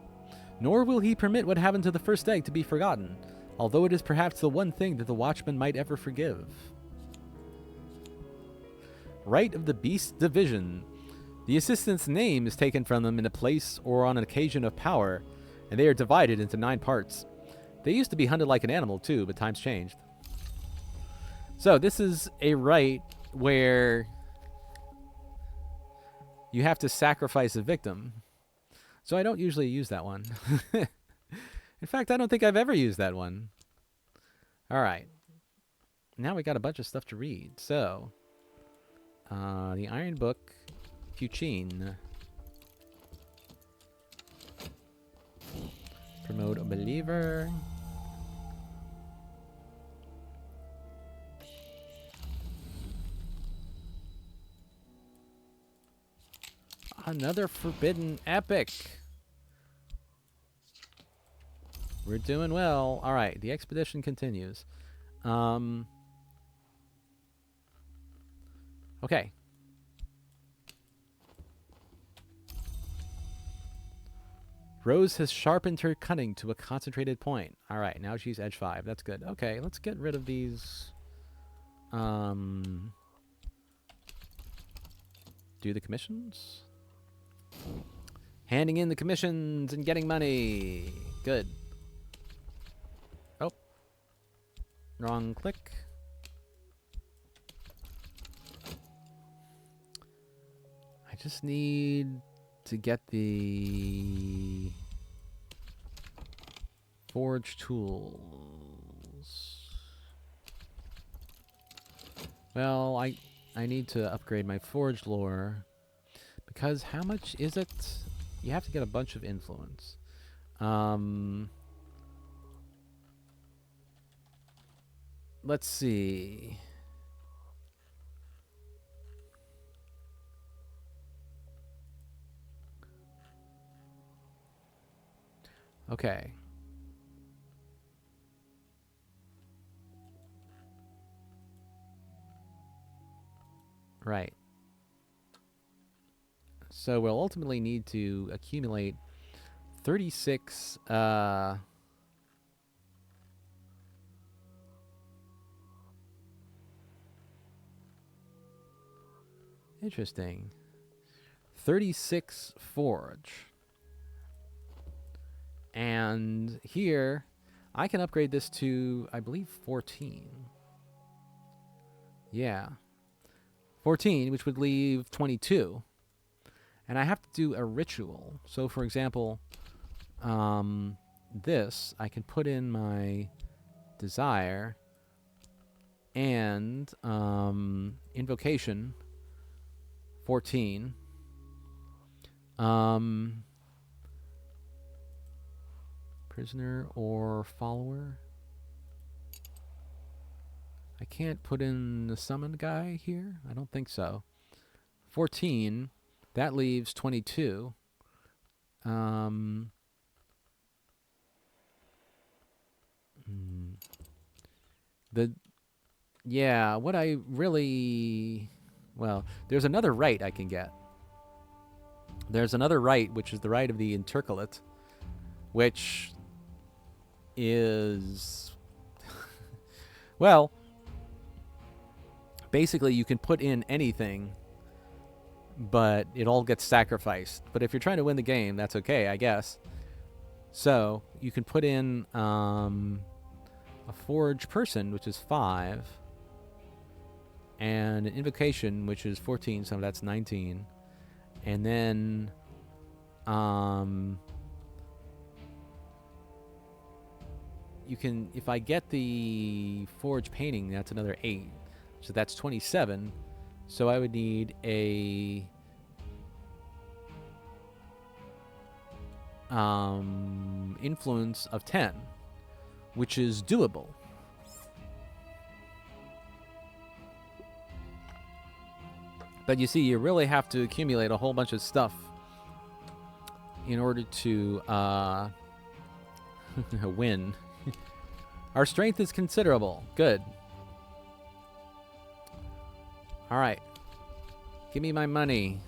Nor will he permit what happened to the First Egg to be forgotten, although it is perhaps the one thing that the Watchman might ever forgive. Rite of the Beast Division. The assistant's name is taken from them in a place or on an occasion of power, and they are divided into 9 parts. They used to be hunted like an animal too, but times changed. So this is a rite where you have to sacrifice a victim. So I don't usually use that one. In fact, I don't think I've ever used that one. All right. Now we got a bunch of stuff to read. So, the Iron Book, Fuchin. Promote a believer. Another forbidden epic. We're doing well. All right, the expedition continues. Okay. Rose has sharpened her cunning to a concentrated point. All right, now she's edge 5. That's good. Okay, let's get rid of these. Do the commissions? Handing in the commissions and getting money. Good. Oh. Wrong click. I just need to get the forge tools. Well, I need to upgrade my forged lore. Because how much is it? You have to get a bunch of influence. Let's see. Okay. Right. So we'll ultimately need to accumulate 36 interesting. 36 forge. And here I can upgrade this to, I believe, 14. Yeah. 14, which would leave 22. And I have to do a ritual. So, for example, this, I can put in my desire and invocation, 14. Prisoner or follower. I can't put in the summon guy here? I don't think so. 14. That leaves 22. Yeah, what I really... Well, there's another rite I can get. There's another rite, which is the rite of the intercalate, which is... well, basically you can put in anything, but it all gets sacrificed. But if you're trying to win the game, that's okay, I guess. So, you can put in a forge person, which is 5, and an invocation, which is 14, so that's 19. And then you can, if I get the forge painting, that's another 8. So that's 27. So I would need a influence of 10, which is doable. But you see, you really have to accumulate a whole bunch of stuff in order to win. Our strength is considerable. Good. All right. Give me my money.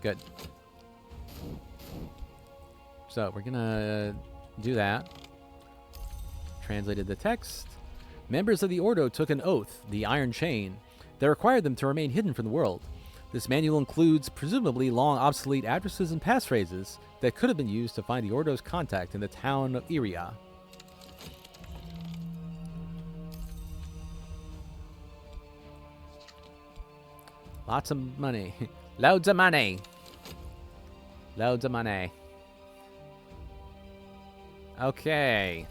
Good. So we're going to do that. Translated the text. Members of the Ordo took an oath, the Iron Chain, that required them to remain hidden from the world. This manual includes presumably long obsolete addresses and passphrases that could have been used to find the Ordo's contact in the town of Iria. Lots of money. Loads of money. Loads of money. Okay.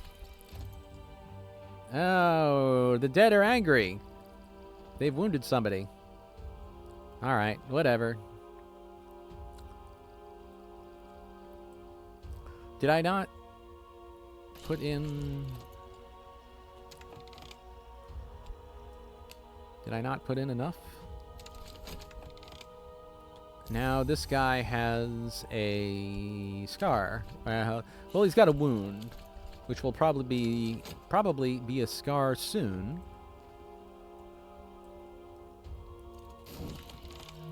Oh, the dead are angry. They've wounded somebody. Alright, whatever. Did I not put in... Did I not put in enough? Now this guy has a scar. Well, he's got a wound, which will probably be a scar soon.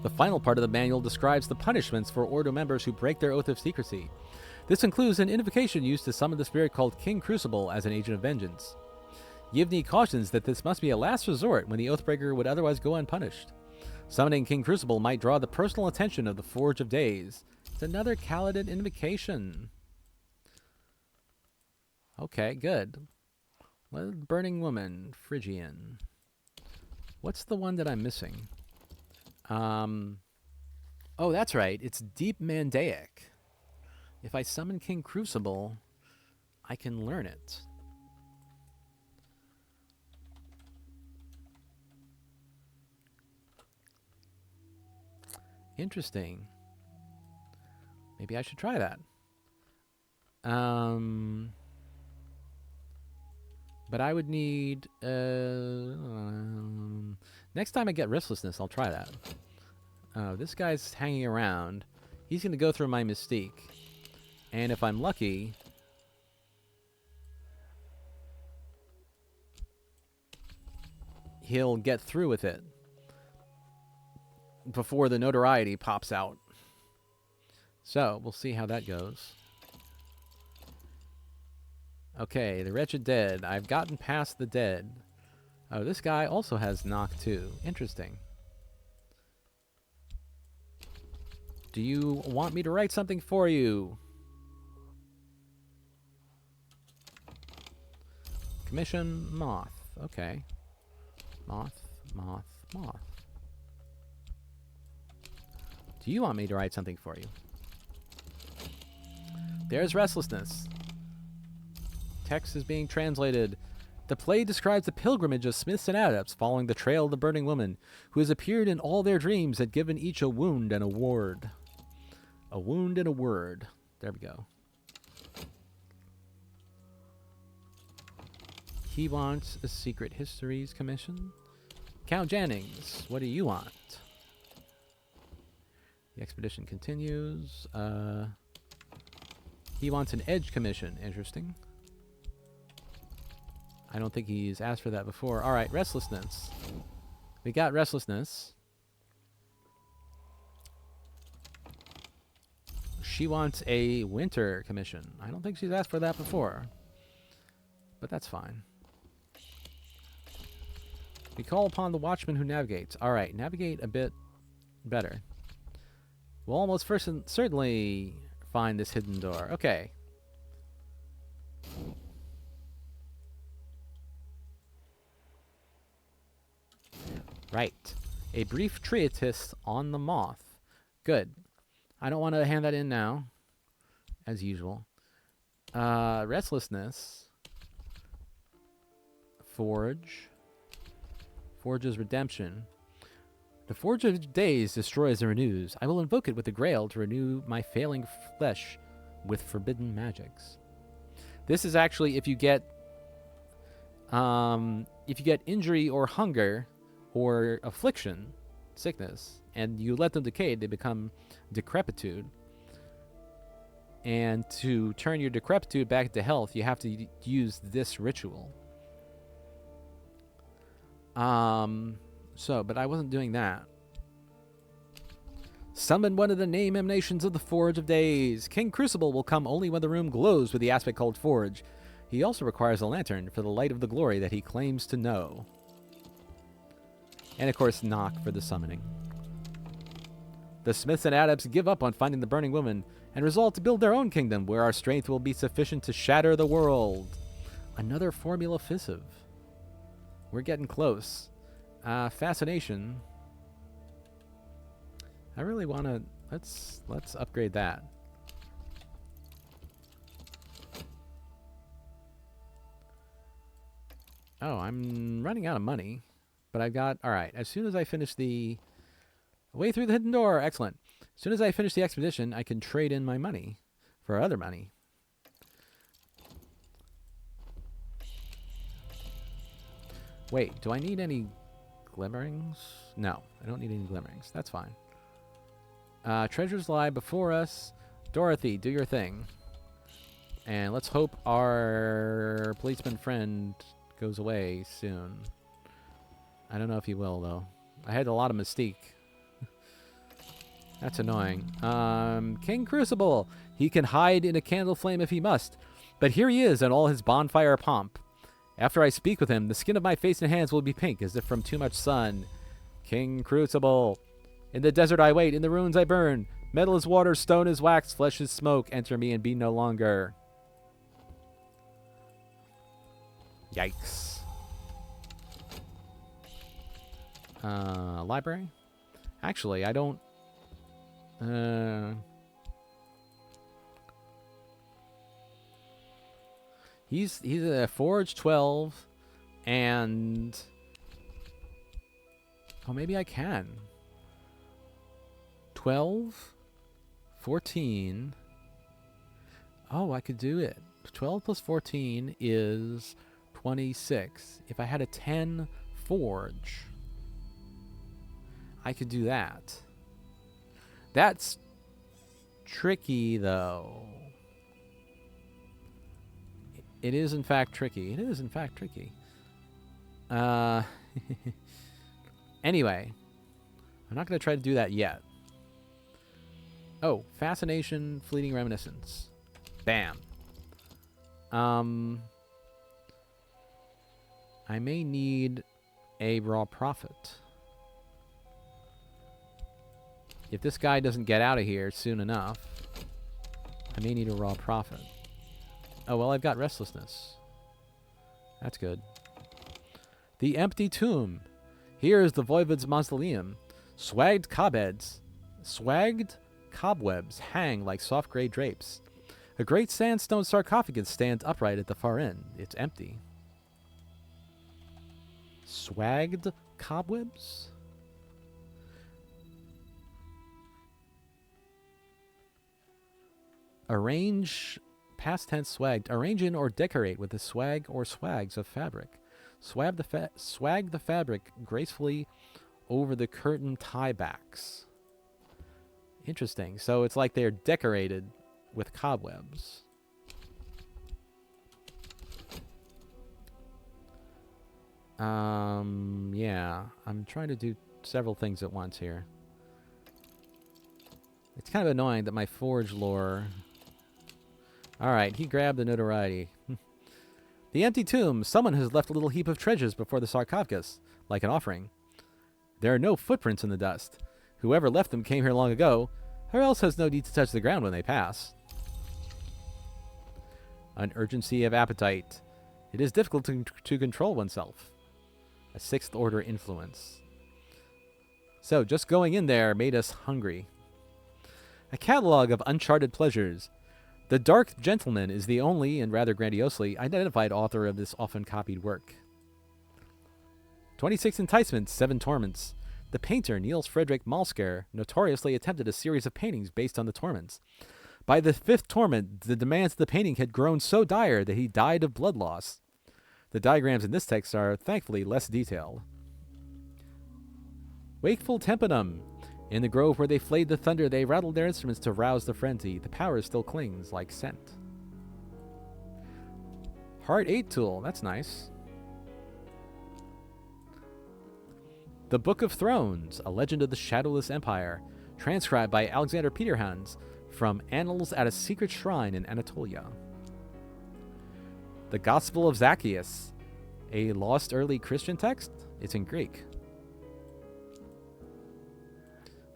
The final part of the manual describes the punishments for Ordo members who break their oath of secrecy. This includes an invocation used to summon the spirit called King Crucible as an agent of vengeance. Yivni cautions that this must be a last resort when the oathbreaker would otherwise go unpunished. Summoning King Crucible might draw the personal attention of the Forge of Days. It's another Kaladin invocation. Okay, good. Burning Woman, Phrygian. What's the one that I'm missing? Oh, that's right. It's Deep Mandaic. If I summon King Crucible, I can learn it. Interesting. Maybe I should try that. But I would need... next time I get Restlessness, I'll try that. This guy's hanging around. He's going to go through my Mystique. And if I'm lucky... he'll get through with it before the notoriety pops out. So, we'll see how that goes. Okay, the Wretched Dead. I've gotten past the dead. Oh, this guy also has knock too. Interesting. Do you want me to write something for you? Commission Moth. Okay. Moth, moth, moth. Do you want me to write something for you? There's Restlessness. Text is being translated. The play describes the pilgrimage of smiths and adepts following the trail of the burning woman, who has appeared in all their dreams and given each a wound and a word. A wound and a word. There we go. He wants a Secret Histories commission. Count Jannings, what do you want? The expedition continues. He wants an Edge commission. Interesting. I don't think he's asked for that before. All right, Restlessness. We got Restlessness. She wants a Winter commission. I don't think she's asked for that before. But that's fine. We call upon the watchman who navigates. All right, navigate a bit better. We'll almost certainly find this hidden door. Okay. Right. A brief treatise on the moth. Good. I don't want to hand that in now, as usual. Restlessness. Forge. Forge's redemption. The Forge of Days destroys and renews. I will invoke it with the Grail to renew my failing flesh with forbidden magics. This is actually if you get injury or hunger or affliction, sickness, and you let them decay, they become decrepitude. And to turn your decrepitude back into health, you have to use this ritual. But I wasn't doing that. Summon one of the name emanations of the Forge of Days. King Crucible will come only when the room glows with the aspect called Forge. He also requires a lantern for the light of the glory that he claims to know. And of course, knock for the summoning. The smiths and adepts give up on finding the burning woman and resolve to build their own kingdom where our strength will be sufficient to shatter the world. Another formula fissive. We're getting close. Fascination. I really want to... Let's upgrade that. Oh, I'm running out of money. But I've got... Alright, as soon as I finish the... Way through the hidden door. Excellent. As soon as I finish the expedition, I can trade in my money for other money. Wait, do I need any glimmerings? No, I don't need any glimmerings. That's fine. Treasures lie before us. Dorothy, do your thing. And let's hope our policeman friend goes away soon. I don't know if he will, though. I had a lot of mystique. That's annoying. King Crucible. He can hide in a candle flame if he must. But here he is in all his bonfire pomp. After I speak with him, the skin of my face and hands will be pink as if from too much sun. King Crucible. In the desert I wait, in the ruins I burn. Metal is water, stone is wax, flesh is smoke. Enter me and be no longer. Yikes. Library? Actually, I don't... He's a Forge 12, and... Oh, maybe I can. 12, 14. Oh, I could do it. 12 plus 14 is 26. If I had a 10 forge, I could do that. That's tricky, though. It is, in fact, tricky. It is, in fact, tricky. Anyway, I'm not going to try to do that yet. Oh, fascination, fleeting reminiscence. Bam. I may need a raw prophet. If this guy doesn't get out of here soon enough, I may need a raw prophet. Oh, well, I've got restlessness. That's good. The empty tomb. Here is the voivode's mausoleum. Swagged cobwebs hang like soft gray drapes. A great sandstone sarcophagus stands upright at the far end. It's empty. Swagged cobwebs? Arrange, past tense swagged. Arrange in or decorate with the swag or swags of fabric. Swag the fabric gracefully over the curtain tiebacks. Interesting. So it's like they're decorated with cobwebs. Yeah. I'm trying to do several things at once here. It's kind of annoying that my forge lore... Alright, he grabbed the notoriety. The empty tomb. Someone has left a little heap of treasures before the sarcophagus, like an offering. There are no footprints in the dust. Whoever left them came here long ago, or else has no need to touch the ground when they pass. An urgency of appetite. It is difficult to control oneself. A sixth order influence. So, just going in there made us hungry. A catalog of uncharted pleasures. The Dark Gentleman is the only, and rather grandiosely, identified author of this often copied work. 26 enticements, 7 torments. The painter, Niels Frederick Malsker, notoriously attempted a series of paintings based on the torments. By the 5th torment, the demands of the painting had grown so dire that he died of blood loss. The diagrams in this text are, thankfully, less detailed. Wakeful Tempenum. In the grove where they flayed the thunder, they rattled their instruments to rouse the frenzy. The power still clings like scent. Heart 8 tool. That's nice. The Book of Thrones, a legend of the shadowless empire, transcribed by Alexander Peterhans from Annals at a Secret Shrine in Anatolia. The Gospel of Zacchaeus, a lost early Christian text. It's in Greek.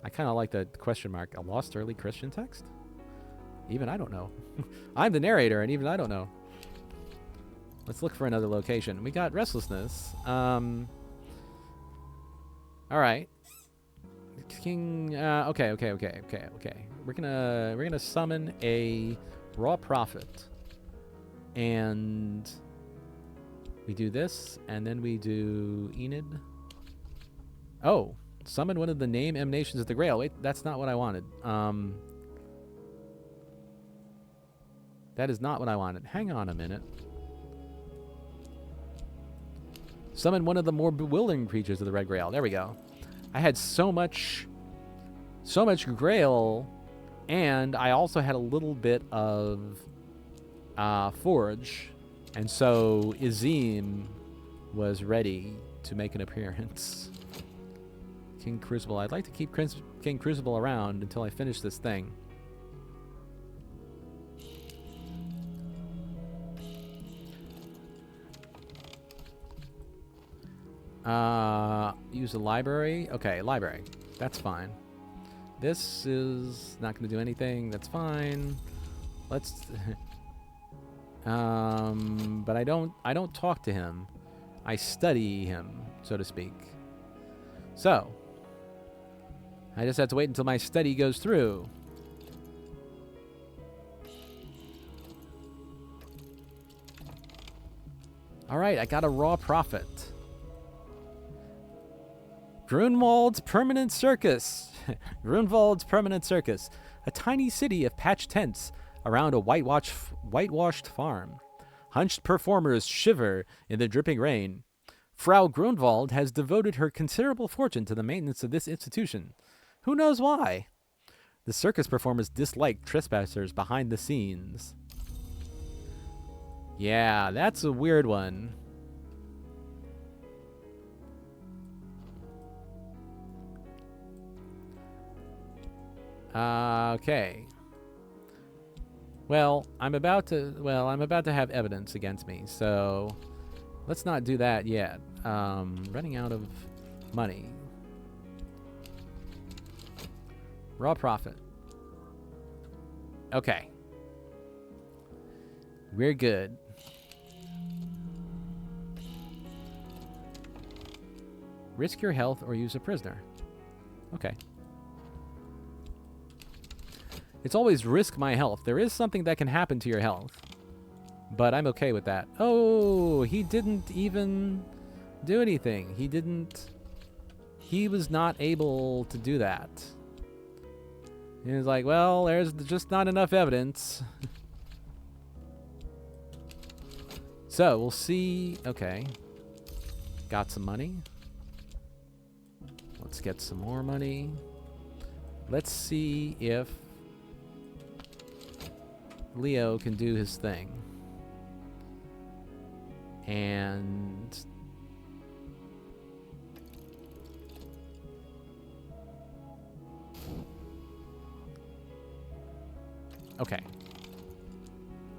I kind of like the question mark. A lost early Christian text? Even I don't know. I'm the narrator, and even I don't know. Let's look for another location. We got restlessness. All right. King. Okay. We're gonna summon a raw prophet, and we do this, and then we do Enid. Oh. Summon one of the name emanations of the Grail. Wait, that's not what I wanted. That is not what I wanted. Hang on a minute. Summon one of the more bewildering creatures of the Red Grail. There we go. I had so much Grail, and I also had a little bit of Forge, and so Izim was ready to make an appearance. King Crucible. I'd like to keep King Crucible around until I finish this thing. Use the library. Okay, library. That's fine. This is not going to do anything. That's fine. Let's... but I don't talk to him. I study him, so to speak. So... I just have to wait until my study goes through. Alright, I got a raw prophet. Grunwald's Permanent Circus. Grunwald's Permanent Circus, a tiny city of patched tents around a whitewashed farm. Hunched performers shiver in the dripping rain. Frau Grunwald has devoted her considerable fortune to the maintenance of this institution. Who knows why? The circus performers dislike trespassers behind the scenes. Yeah, that's a weird one. Okay. Well, I'm about to have evidence against me, so let's not do that yet. Running out of money. Raw profit. Okay. We're good. Risk your health or use a prisoner. Okay. It's always risk my health. There is something that can happen to your health. But I'm okay with that. Oh, he didn't even do anything. He was not able to do that. He was like, well, there's just not enough evidence. So, we'll see. Okay. Got some money. Let's get some more money. Let's see if Leo can do his thing. And okay.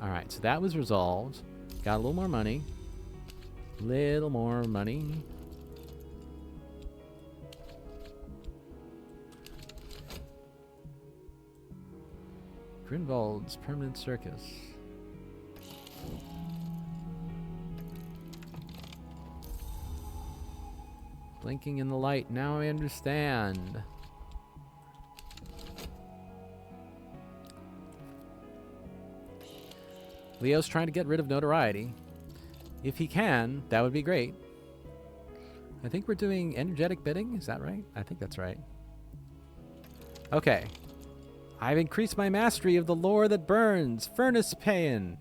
All right, so that was resolved. Got a little more money. Little more money. Grunwald's Permanent Circus. Blinking in the light. Now I understand. Leo's trying to get rid of notoriety. If he can, that would be great. I think we're doing energetic bidding. Is that right? I think that's right. Okay. I've increased my mastery of the lore that burns. Furnace Paean.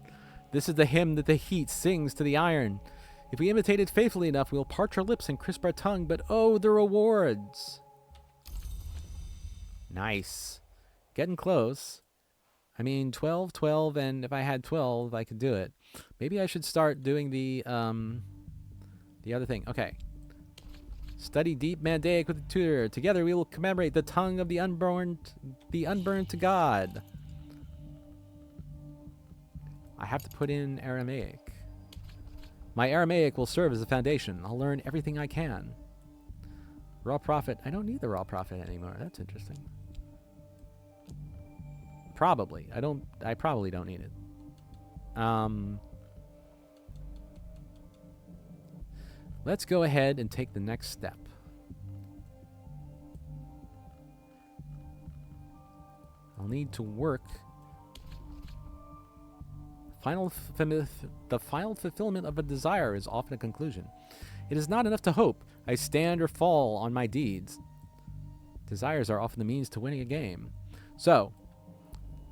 This is the hymn that the heat sings to the iron. If we imitate it faithfully enough, we'll parch our lips and crisp our tongue, but oh, the rewards. Nice. Getting close. I mean, 12, 12, and if I had 12, I could do it. Maybe I should start doing the other thing. Okay. Study deep Mandaic with the tutor. Together we will commemorate the tongue of the unburned to God. I have to put in Aramaic. My Aramaic will serve as a foundation. I'll learn everything I can. Raw profit. I don't need the raw profit anymore. That's interesting. Probably. I probably don't need it. Let's go ahead and take the next step. I'll need to work. The final fulfillment of a desire is often a conclusion. It is not enough to hope. I stand or fall on my deeds. Desires are often the means to winning a game. So,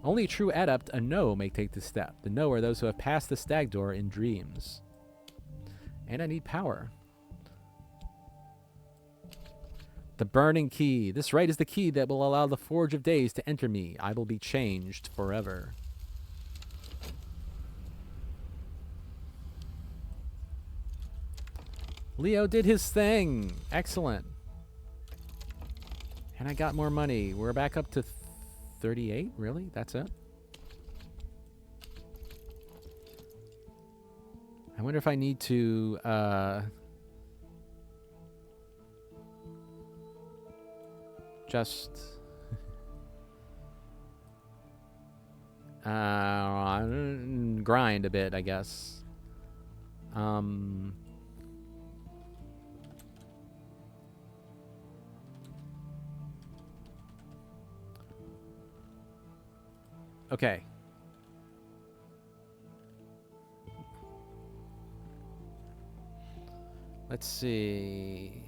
only a true adept, a no, may take this step. The no are those who have passed the stag door in dreams. And I need power. The burning key. This right is the key that will allow the Forge of Days to enter me. I will be changed forever. Leo did his thing. Excellent. And I got more money. We're back up to 38? Really? That's it? I wonder if I need to just grind a bit, I guess. Okay. Let's see.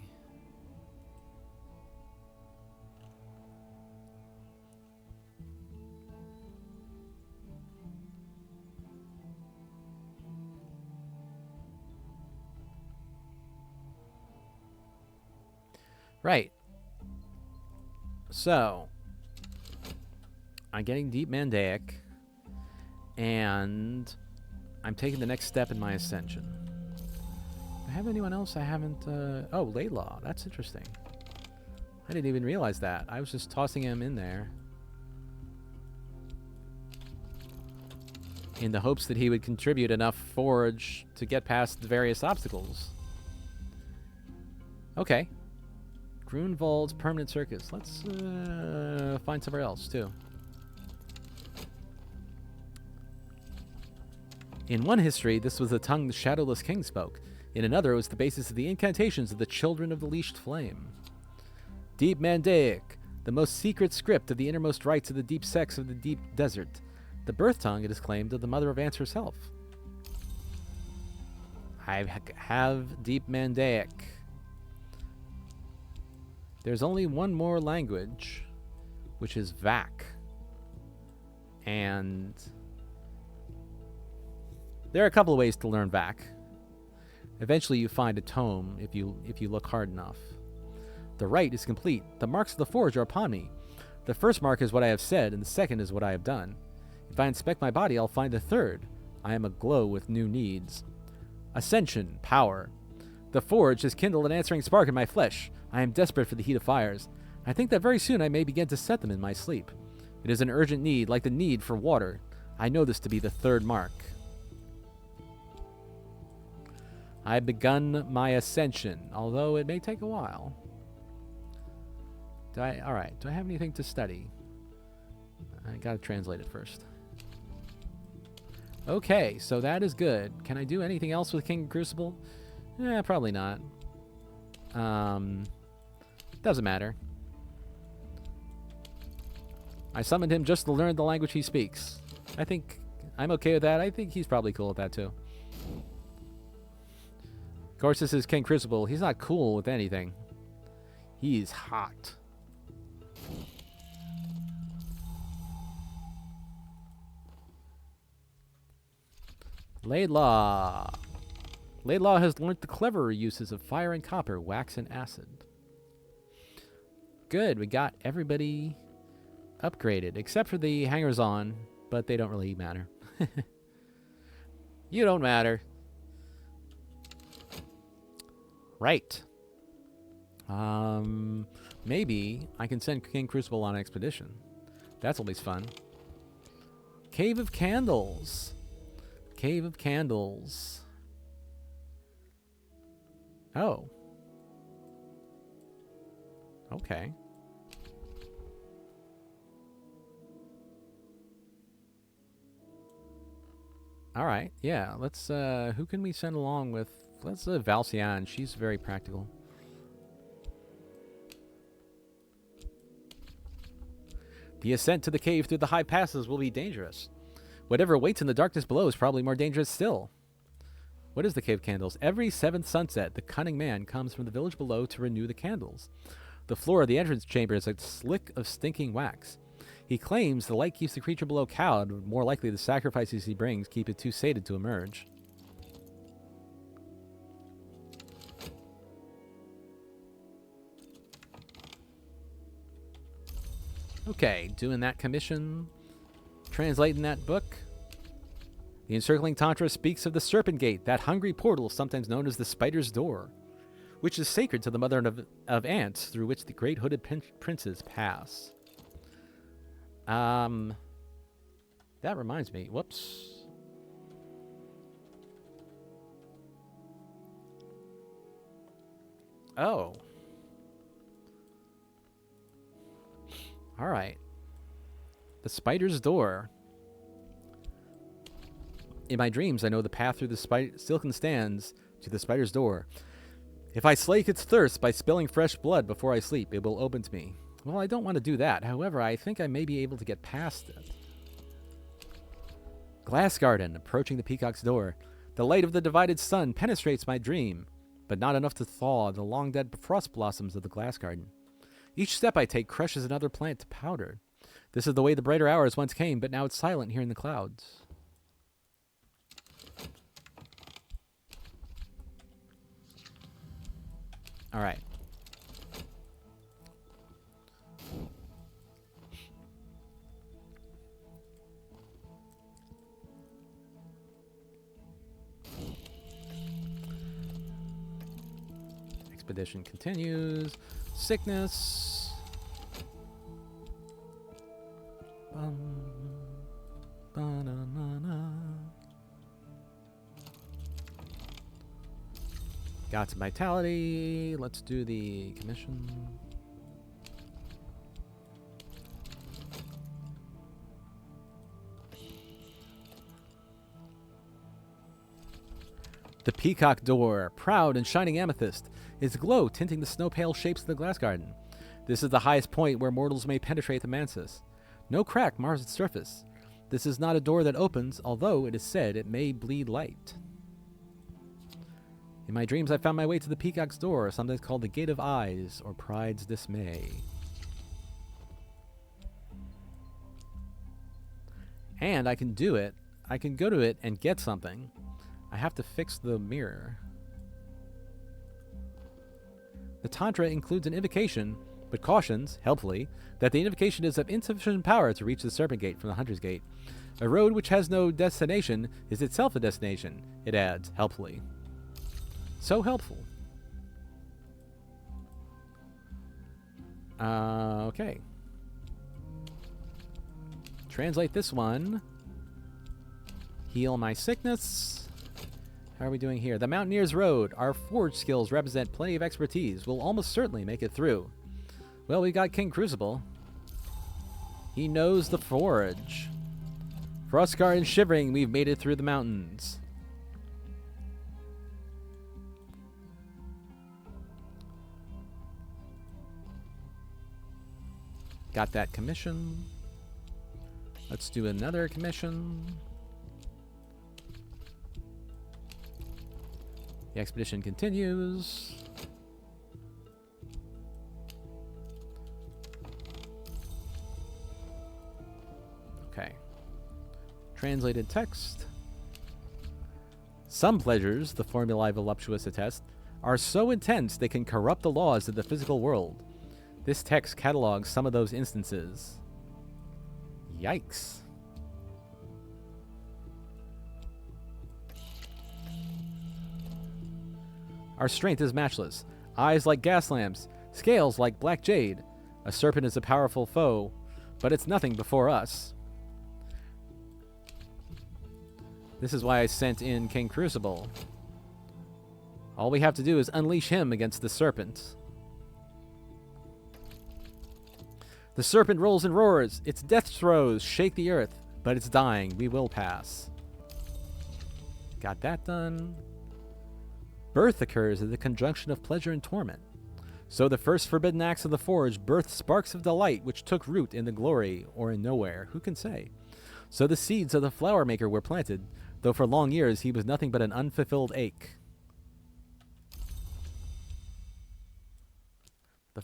Right. So, I'm getting Deep Mandaic, and I'm taking the next step in my ascension. Do I have anyone else I haven't... oh, Laidlaw. That's interesting. I didn't even realize that. I was just tossing him in there in the hopes that he would contribute enough forage to get past the various obstacles. Okay. Grunwald's Permanent Circus. Let's find somewhere else, too. In one history, this was the tongue the Shadowless King spoke. In another, it was the basis of the incantations of the Children of the Leashed Flame. Deep Mandaic, the most secret script of the innermost rites of the deep sects of the deep desert. The birth tongue, it is claimed, of the Mother of Ants herself. I have Deep Mandaic. There's only one more language, which is Vac. And there are a couple of ways to learn Vac. Eventually you find a tome if you look hard enough. The rite is complete. The marks of the forge are upon me. The first mark is what I have said, and the second is what I have done. If I inspect my body, I'll find the third. I am aglow with new needs. Ascension, power. The forge has kindled an answering spark in my flesh. I am desperate for the heat of fires. I think that very soon I may begin to set them in my sleep. It is an urgent need, like the need for water. I know this to be the third mark. I've begun my ascension, although it may take a while. Alright, do I have anything to study? I gotta translate it first. Okay, so that is good. Can I do anything else with King Crucible? Probably not. Doesn't matter. I summoned him just to learn the language he speaks. I think I'm okay with that. I think he's probably cool with that too. Of course, this is King Crucible. He's not cool with anything. He's hot. Laidlaw. Laidlaw has learnt the cleverer uses of fire and copper, wax and acid. Good, we got everybody upgraded, except for the hangers-on, but they don't really matter. You don't matter. Right. Maybe I can send King Crucible on an expedition. That's always fun. Cave of Candles. Cave of Candles. Oh. Okay. All right. Yeah, let's who can we send along with? Let's Valcian. She's very practical. The ascent to the cave through the high passes will be dangerous. Whatever waits in the darkness below is probably more dangerous still. What is the Cave of Candles? Every seventh sunset, the cunning man comes from the village below to renew the candles. The floor of the entrance chamber is a slick of stinking wax. He claims the light keeps the creature below cowed, but more likely the sacrifices he brings keep it too sated to emerge. Okay, doing that commission, translating that book. The encircling tantra speaks of the Serpent Gate, that hungry portal sometimes known as the Spider's Door, which is sacred to the mother of ants through which the great hooded princes pass. That reminds me. Whoops. Oh. All right. The Spider's Door. In my dreams, I know the path through the silken stands to the Spider's Door. If I slake its thirst by spilling fresh blood before I sleep, it will open to me. Well, I don't want to do that. However, I think I may be able to get past it. Glass Garden, approaching the Peacock's Door. The light of the divided sun penetrates my dream, but not enough to thaw the long-dead frost blossoms of the Glass Garden. Each step I take crushes another plant to powder. This is the way the brighter hours once came, but now it's silent here in the clouds. All right. expedition continues. Sickness. Ba-na-na-na. Got some vitality. Let's do the commission. The peacock door, proud and shining amethyst, its glow tinting the snow-pale shapes of the glass garden. This is the highest point where mortals may penetrate the mantis. No crack mars its surface. This is not a door that opens, although it is said it may bleed light. In my dreams, I found my way to the peacock's door, sometimes called the Gate of Eyes, or Pride's Dismay. And I can do it. I can go to it and get something. I have to fix the mirror. The Tantra includes an invocation, but cautions, helpfully, that the invocation is of insufficient power to reach the Serpent Gate from the Hunter's Gate. A road which has no destination is itself a destination, it adds, helpfully. So helpful. Okay. Translate this one. Heal my sickness. How are we doing here? The Mountaineer's Road. Our forge skills represent plenty of expertise. We'll almost certainly make it through. Well, we got King Crucible. He knows the forge. Frostguard and Shivering, we've made it through the mountains. Got that commission. Let's do another commission. The expedition continues. Okay. Translated text. Some pleasures, the formulae voluptuous attest, are so intense they can corrupt the laws of the physical world. This text catalogs some of those instances. Yikes. Our strength is matchless. Eyes like gas lamps, scales like black jade. A serpent is a powerful foe, but it's nothing before us. This is why I sent in King Crucible. All we have to do is unleash him against the serpent. The serpent rolls and roars. Its death throes shake the earth, but it's dying. We will pass. Got that done. Birth occurs at the conjunction of pleasure and torment. So the first forbidden acts of the forge birthed sparks of delight which took root in the glory or in nowhere. Who can say? So the seeds of the flower maker were planted, though for long years he was nothing but an unfulfilled ache. The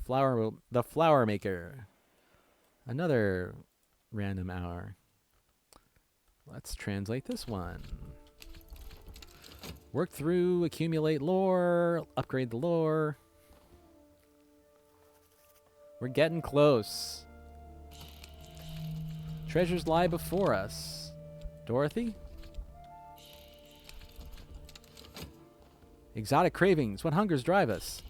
flower maker. Another random hour. Let's translate this one. Work through, accumulate lore, upgrade the lore. We're getting close. Treasures lie before us. Dorothy? Exotic cravings, what hungers drive us?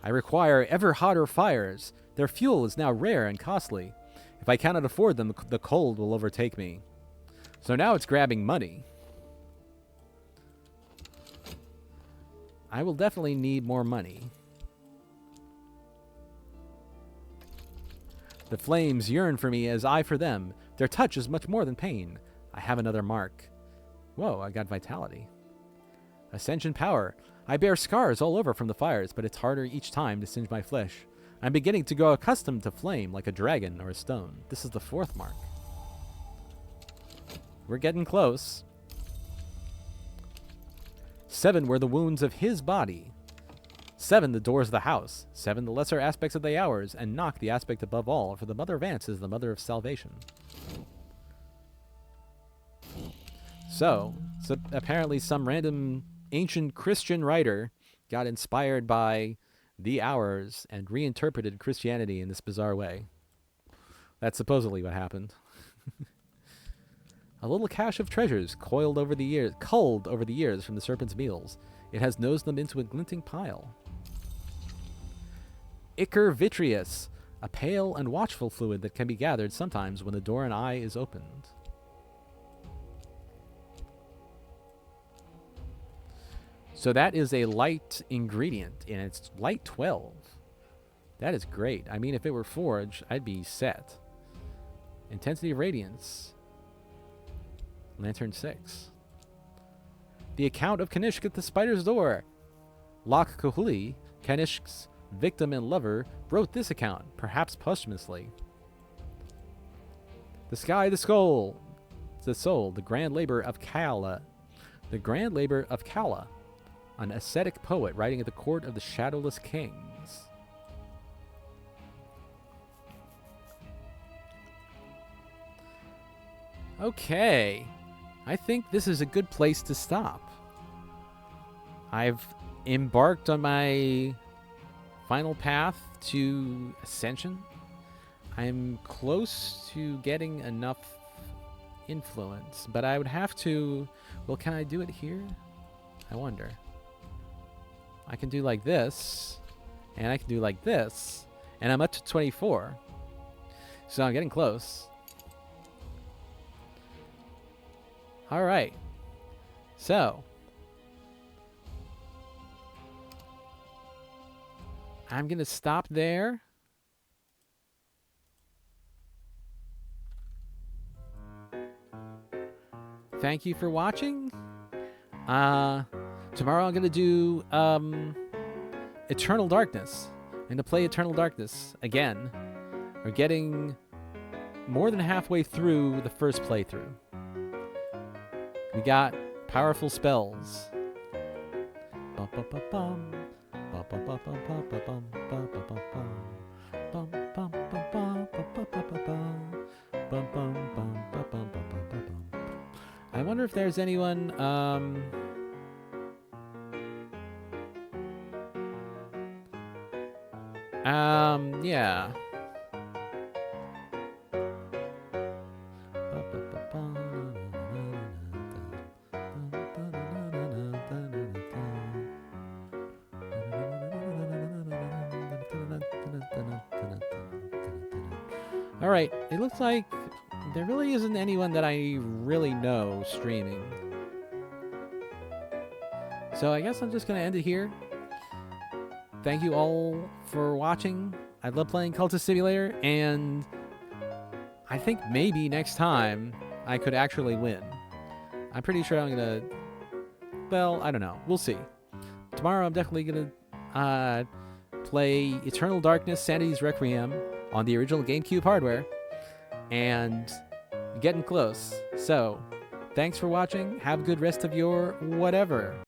I require ever hotter fires. Their fuel is now rare and costly. If I cannot afford them, the cold will overtake me. So now it's grabbing money. I will definitely need more money. The flames yearn for me as I for them. Their touch is much more than pain. I have another mark. Whoa, I got vitality. Ascension power. I bear scars all over from the fires, but it's harder each time to singe my flesh. I'm beginning to grow accustomed to flame like a dragon or a stone. This is the 4th mark. We're getting close. 7 were the wounds of his body. 7 the doors of the house. 7 the lesser aspects of the hours, and knock the aspect above all, for the mother of ants is the mother of salvation. So apparently some random ancient Christian writer got inspired by the hours and reinterpreted Christianity in this bizarre way. That's supposedly what happened. A little cache of treasures culled over the years from the serpent's meals. It has nosed them into a glinting pile. Ichor vitreous, a pale and watchful fluid that can be gathered sometimes when the door and eye is opened. So that is a light ingredient, and it's light 12. That is great. I mean, if it were forge, I'd be set. Intensity of radiance. Lantern 6. The account of Kanishk at the spider's door. Lok Kahuli, Kanishk's victim and lover, wrote this account, perhaps posthumously. The sky, the soul, the grand labor of Kala. The grand labor of Kala, an ascetic poet writing at the court of the shadowless kings. Okay, I think this is a good place to stop. I've embarked on my final path to ascension. I'm close to getting enough influence, but I would have to... Well, can I do it here? I wonder. I can do like this, and I can do like this, and I'm up to 24. So I'm getting close. All right. So I'm going to stop there. Thank you for watching. Tomorrow I'm going to do Eternal Darkness. I'm going to play Eternal Darkness again. We're getting more than halfway through the first playthrough. We got powerful spells. I wonder if there's anyone, yeah. All right, it looks like there really isn't anyone that I really know streaming. So I guess I'm just going to end it here. Thank you all for watching. I love playing Cultist Simulator, and I think maybe next time I could actually win. I'm pretty sure I'm going to... Well, I don't know. We'll see. Tomorrow I'm definitely going to play Eternal Darkness, Sanity's Requiem on the original GameCube hardware. And getting close. So, thanks for watching. Have a good rest of your whatever.